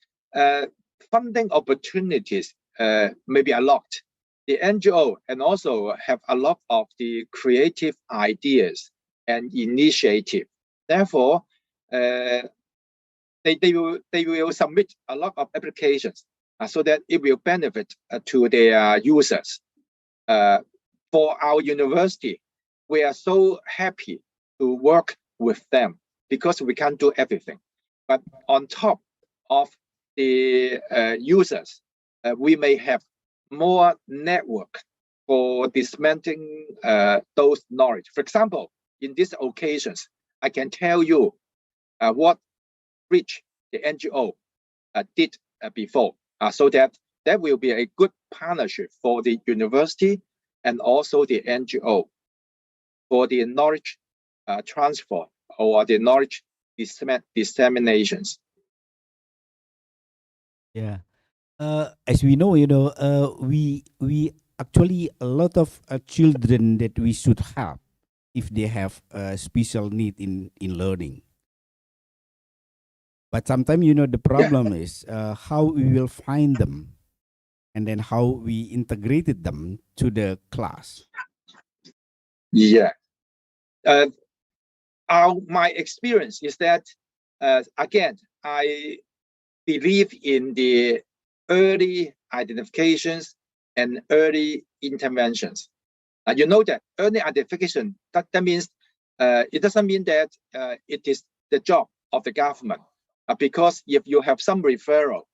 funding opportunities may be a lot, the NGO and also have a lot of the creative ideas and initiative. Therefore, they will submit a lot of applications so that it will benefit to their users. For our university, we are so happy to work with them because we can't do everything. But on top of the users, we may have more network for dismantling those knowledge. For example, in these occasions, I can tell you what Rich, the NGO, did before, so that there will be a good partnership for the university and also the NGO for the knowledge transfer or the knowledge disseminations. Yeah. As we know, we actually a lot of children that we should help if they have a special need in learning. But sometimes, the problem is how we will find them, and then how we integrated them to the class. Yeah. My experience is that, again, I believe in the early identifications and early interventions. You know that early identification, that means it doesn't mean that it is the job of the government, because if you have some referral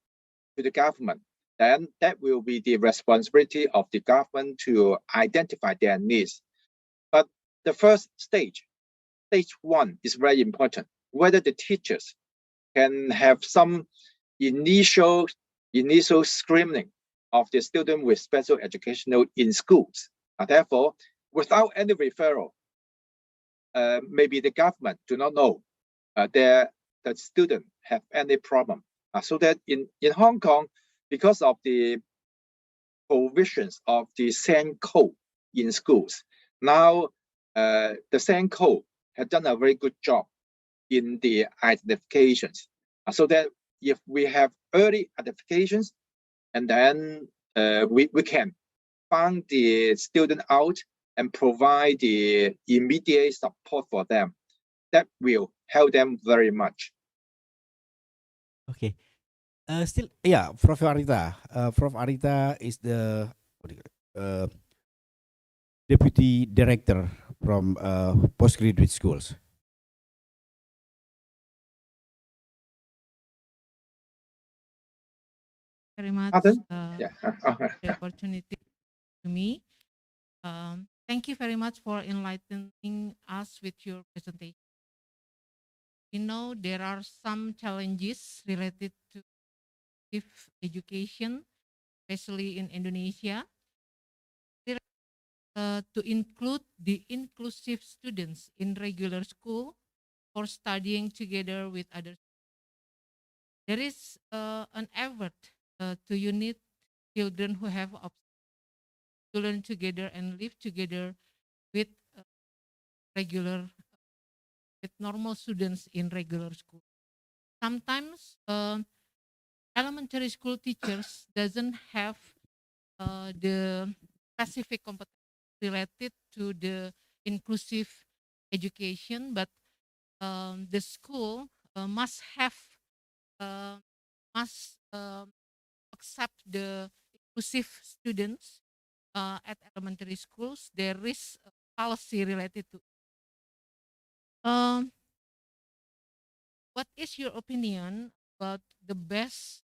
to the government, then that will be the responsibility of the government to identify their needs. But the first stage one, is very important, whether the teachers can have some initial screening of the student with special educational in schools. Therefore, without any referral, maybe the government do not know that the student have any problem. So that in Hong Kong, because of the provisions of the SEN code in schools, now the SEN code has done a very good job in the identifications. So that if we have early identifications, and then we can find the student out and provide the immediate support for them, that will help them very much. Okay. Still, yeah, Prof. Arita. Prof. Arita is the deputy director from postgraduate schools. Very much Yeah. the opportunity to me. Thank you very much for enlightening us with your presentation. We know there are some challenges related to education, especially in Indonesia, to include the inclusive students in regular school or studying together with others. There is an effort to unite children who have to learn together and live together with with normal students in regular school. Sometimes elementary school teachers doesn't have the specific competence related to the inclusive education, but the school must accept the inclusive students at elementary schools. There is a policy related to. What is your opinion about the best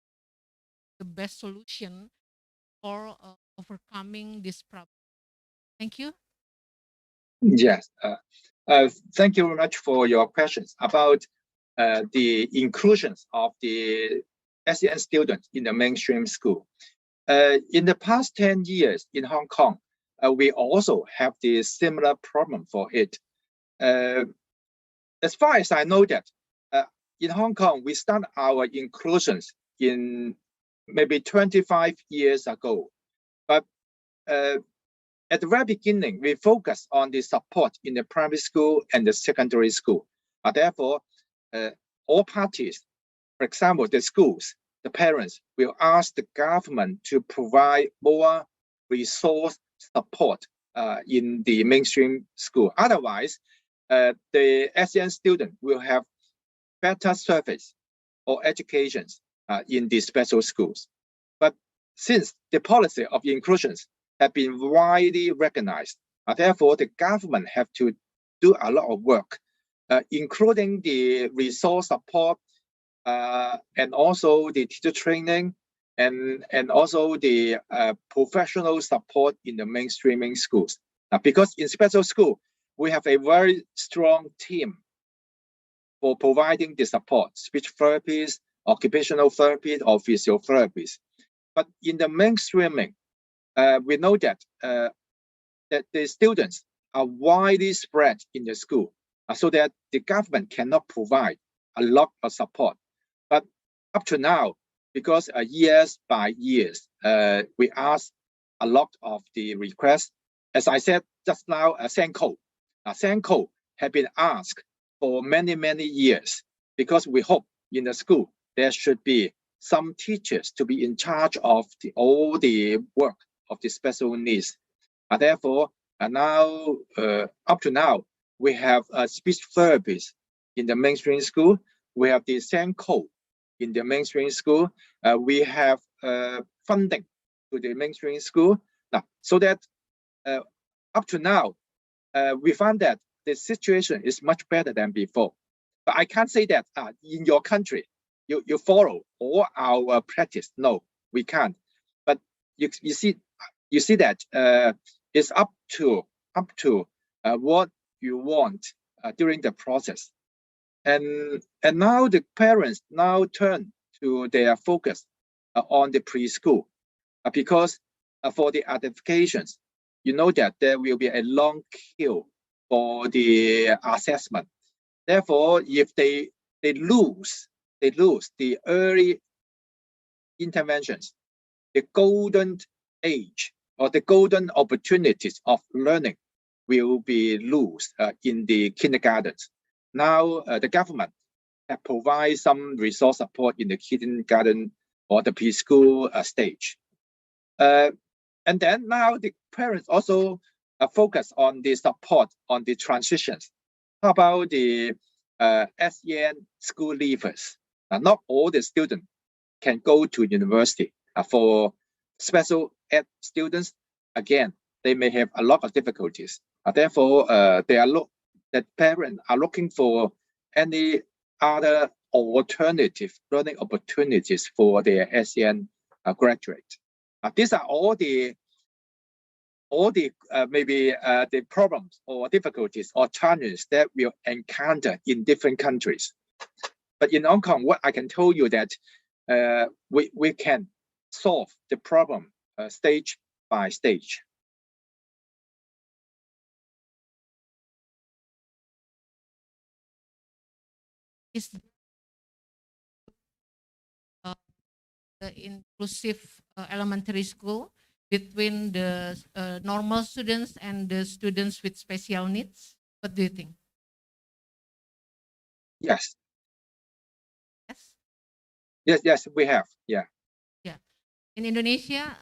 solution for overcoming this problem? Thank you. Yes. Thank you very much for your questions about the inclusions of the SEN students in the mainstream school. In the past 10 years in Hong Kong, we also have the similar problem for it. As far as I know that, in Hong Kong, we start our inclusions in maybe 25 years ago. But at the very beginning, we focus on the support in the primary school and the secondary school. Therefore, all parties, for example, the schools, the parents, will ask the government to provide more resource support in the mainstream school. Otherwise, the SEN student will have better service or educations in the special schools. But since the policy of inclusions have been widely recognized, therefore the government have to do a lot of work, including the resource support and also the teacher training and also the professional support in the mainstreaming schools. Because in special school, we have a very strong team for providing the support, speech therapies, occupational therapy, or physiotherapies. But in the mainstreaming, we know that that the students are widely spread in the school, so that the government cannot provide a lot of support. But up to now, because years by years, we ask a lot of the requests. As I said just now, Senko have been asked for many years, because we hope in the school there should be some teachers to be in charge of all the work of the special needs. Therefore, now up to now, we have speech therapists in the mainstream school. We have the Senko in the mainstream school. We have funding to the mainstream school. So that up to now, we found that the situation is much better than before. But I can't say that in your country, you follow all our practice. No, we can't. But you see that it's up to what you want during the process. And now the parents now turn to their focus on the preschool, because for the identifications, you know that there will be a long queue for the assessment. Therefore, if they lose the early interventions, the golden age or the golden opportunities of learning will be lost in the kindergartens. Now, the government have provided some resource support in the kindergarten or the preschool stage. And then now the parents also focus on the support on the transitions. How about the SEN school leavers? Not all the students can go to university. For special ed students, again, they may have a lot of difficulties. Therefore, the parents are looking for any other alternative learning opportunities for their SEN graduate. These are all the maybe the problems or difficulties or challenges that we'll encounter in different countries. But in Hong Kong, what I can tell you that we can solve the problem stage by stage. Is the inclusive elementary school between the normal students and the students with special needs? What do you think? Yes. Yes. Yes, we have. Yeah. Yeah. In Indonesia,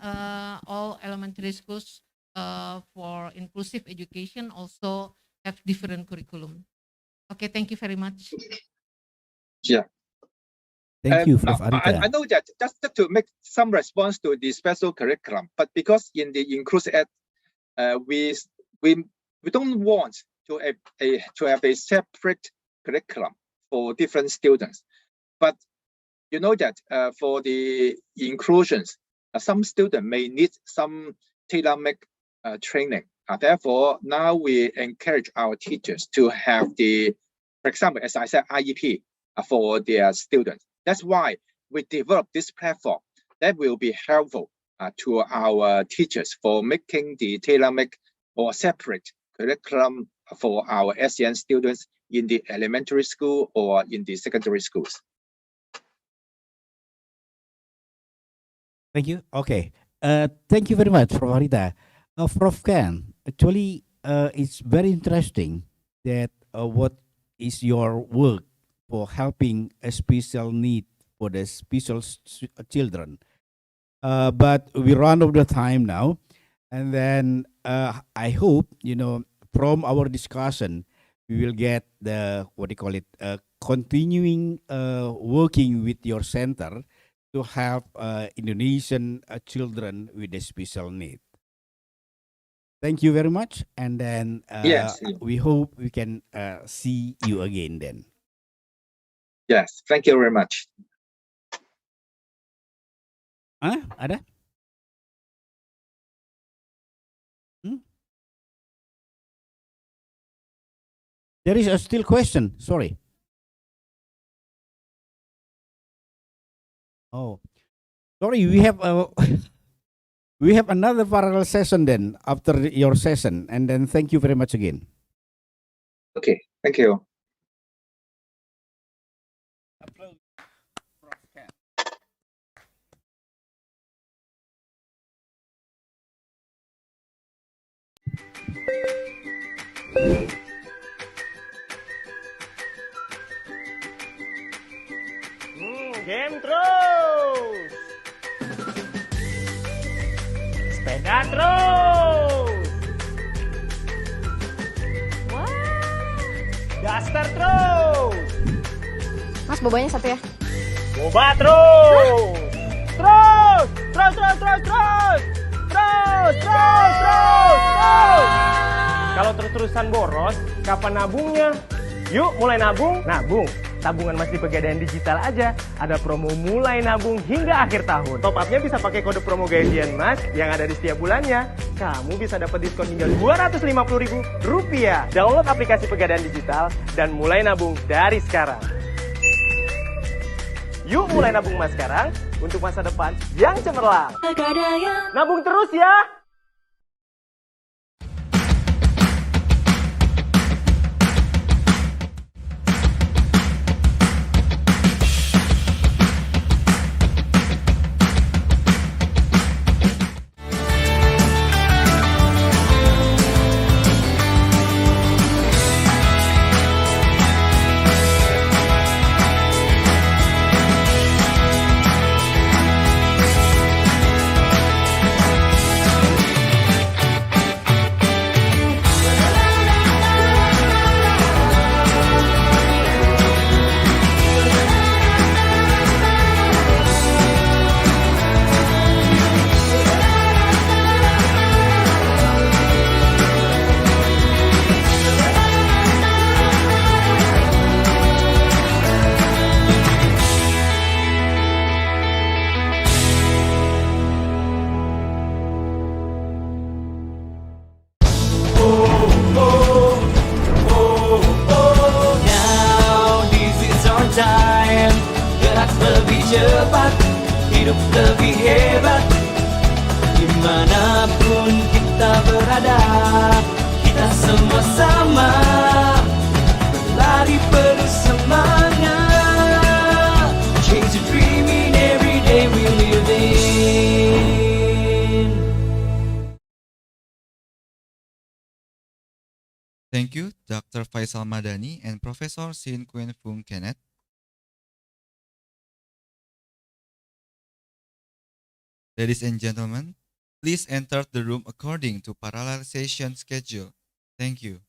all elementary schools for inclusive education also have different curriculum. Okay, thank you very much. Yeah. Thank you, Prof. Arita. I know that just to make some response to the special curriculum, but because in the inclusive ed, we don't want to have a separate curriculum for different students. But you know that for the inclusions, some students may need some tailor-made training. Therefore, now we encourage our teachers to have for example, as I said, IEP for their students. That's why we developed this platform that will be helpful to our teachers for making the tailor-made or separate curriculum for our SEN students in the elementary school or in the secondary schools. Thank you. Okay. Thank you very much, Prof. Arita. Prof. Ken, actually, it's very interesting that what is your work for helping a special need for the special children. But we run out of time now. And then I hope, from our discussion, we will get the, what do you call it, continuing working with your center to help Indonesian children with a special need. Thank you very much. And then Yes. we hope we can see you again then. Yes. Thank you very much. Ada? There is a still question. Sorry. Oh, sorry. We have we have another parallel session then after your session, and then thank you very much again. Okay. Thank you. Game terus. Sepeda terus. Wah. Daster terus. Mas bobanya satu ya. Boba terus. Terus. Terus, terus, terus, terus. Terus, terus, terus, terus. Kalau terus-terusan boros, kapan nabungnya? Yuk mulai nabung. Nabung. Tabungan Mas di Pegadaian Digital aja. Ada promo mulai nabung hingga akhir tahun. Top up-nya bisa pakai kode promo gajian Mas yang ada di setiap bulannya. Kamu bisa dapat diskon hingga Rp250.000. Download aplikasi Pegadaian Digital dan mulai nabung dari sekarang. Yuk mulai nabung Mas sekarang untuk masa depan yang cemerlang. Pegadaian. Nabung terus ya. Now this is our time. Gerak lebih cepat, hidup lebih hebat. Dimanapun kita berada, kita semua sama. Berlari penuh semangat. Change the dream in every day we live in. Thank you, Dr. Faisal Madani and Professor Sin Kuen Fung Kenneth. Ladies and gentlemen, please enter the room according to parallelization schedule. Thank you.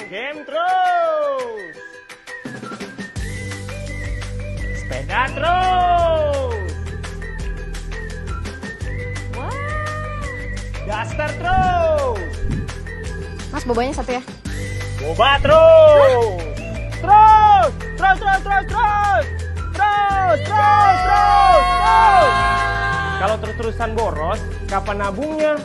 Game terus. Sepeda terus. Daster terus. Mas, bobanya satu ya. Boba terus. Terus. Terus, terus, terus, terus. Terus, terus, terus, terus. Kalau terus-terusan boros, kapan nabungnya?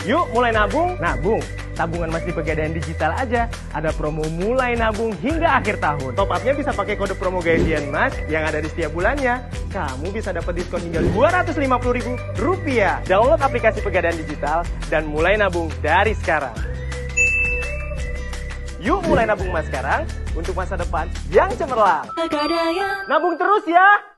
Yuk mulai nabung. Nabung. Tabungan Mas di Pegadaian Digital aja. Ada promo mulai nabung hingga akhir tahun. Top up-nya bisa pakai kode promo gajian Mas yang ada di setiap bulannya. Kamu bisa dapat diskon hingga Rp250.000. Download aplikasi Pegadaian Digital dan mulai nabung dari sekarang. Yuk mulai nabung Mas sekarang untuk masa depan yang cemerlang. Pegadaian. Nabung terus ya.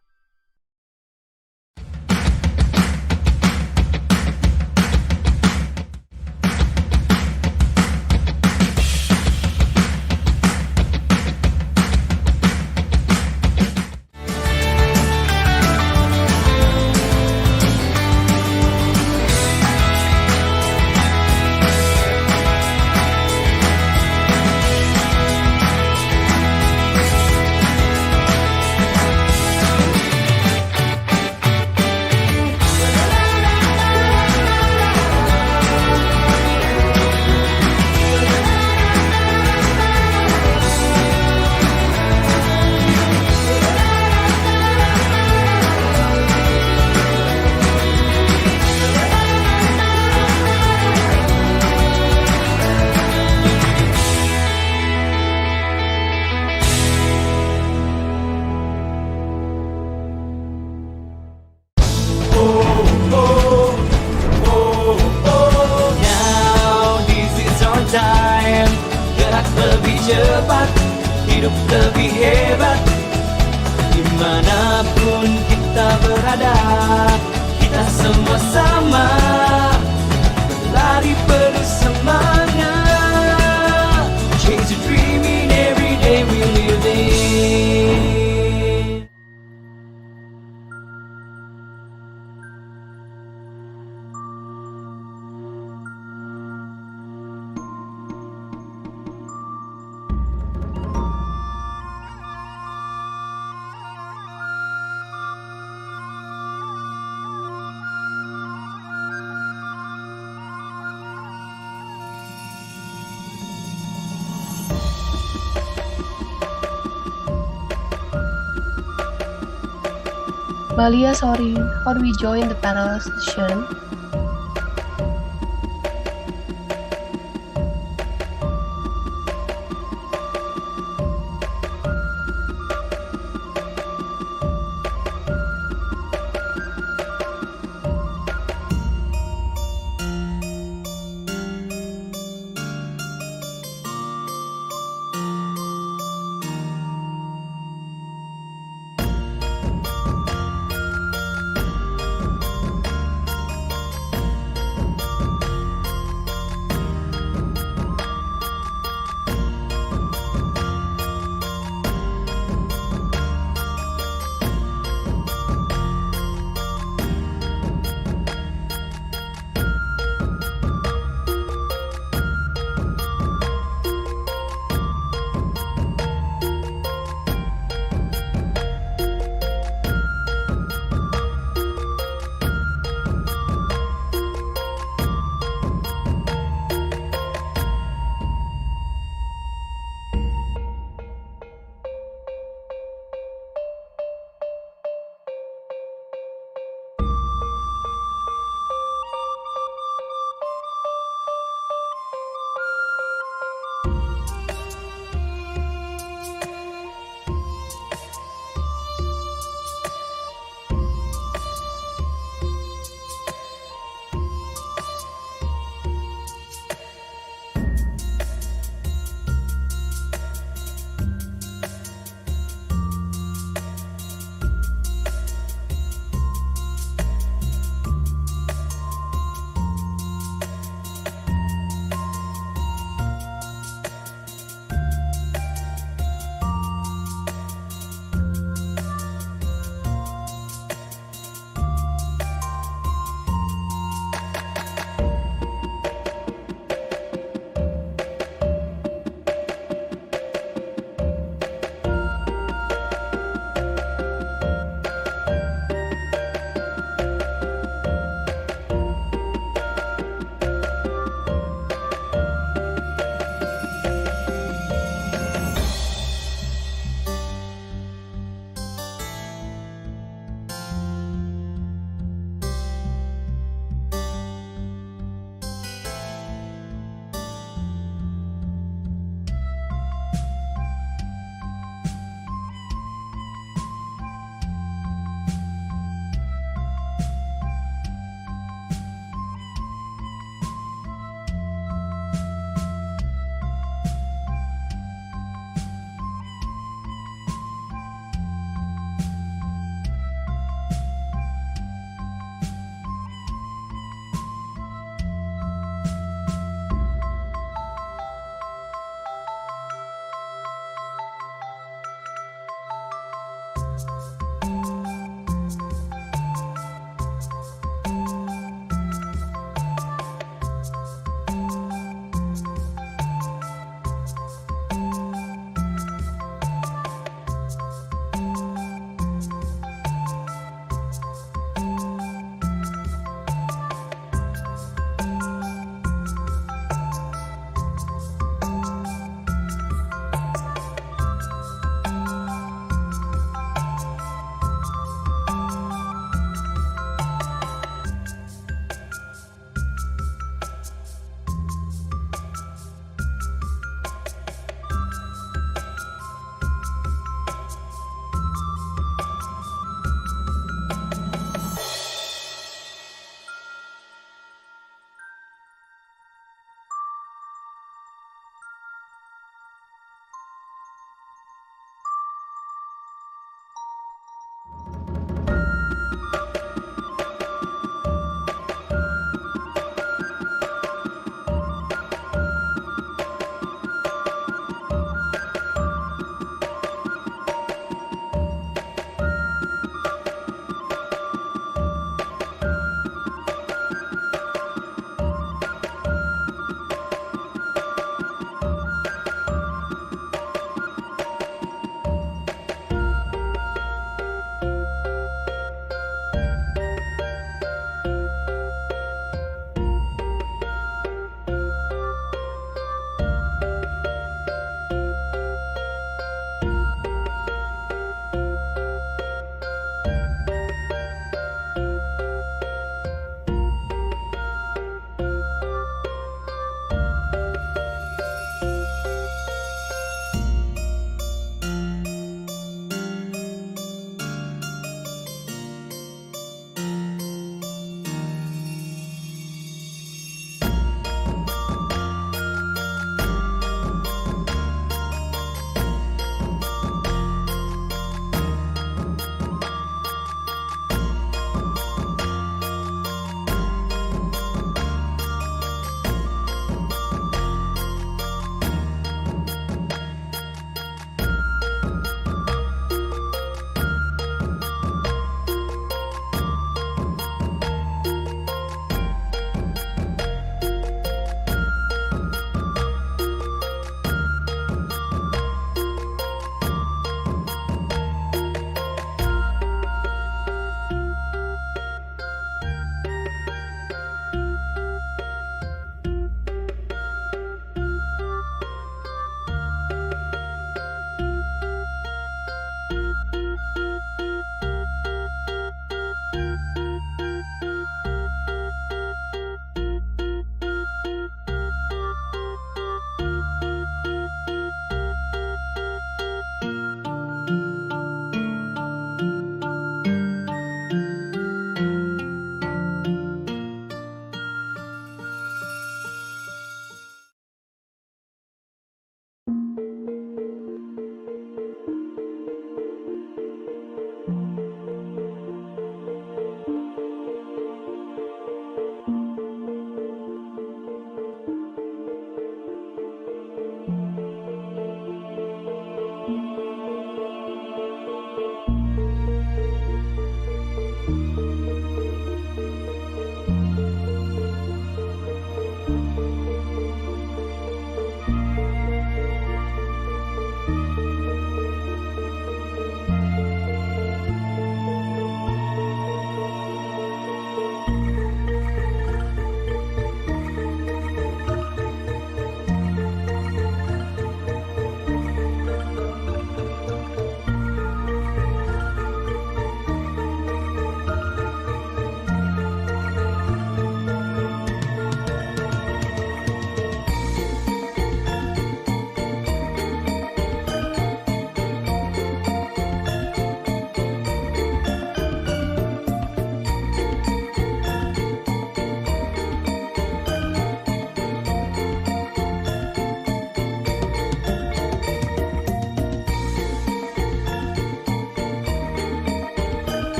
cepat, hidup lebih hebat. Dimanapun kita berada, kita semua sama, berlari penuh semangat. Chase your dream in every day we live in. Malia, sorry, how do we join the parallel session?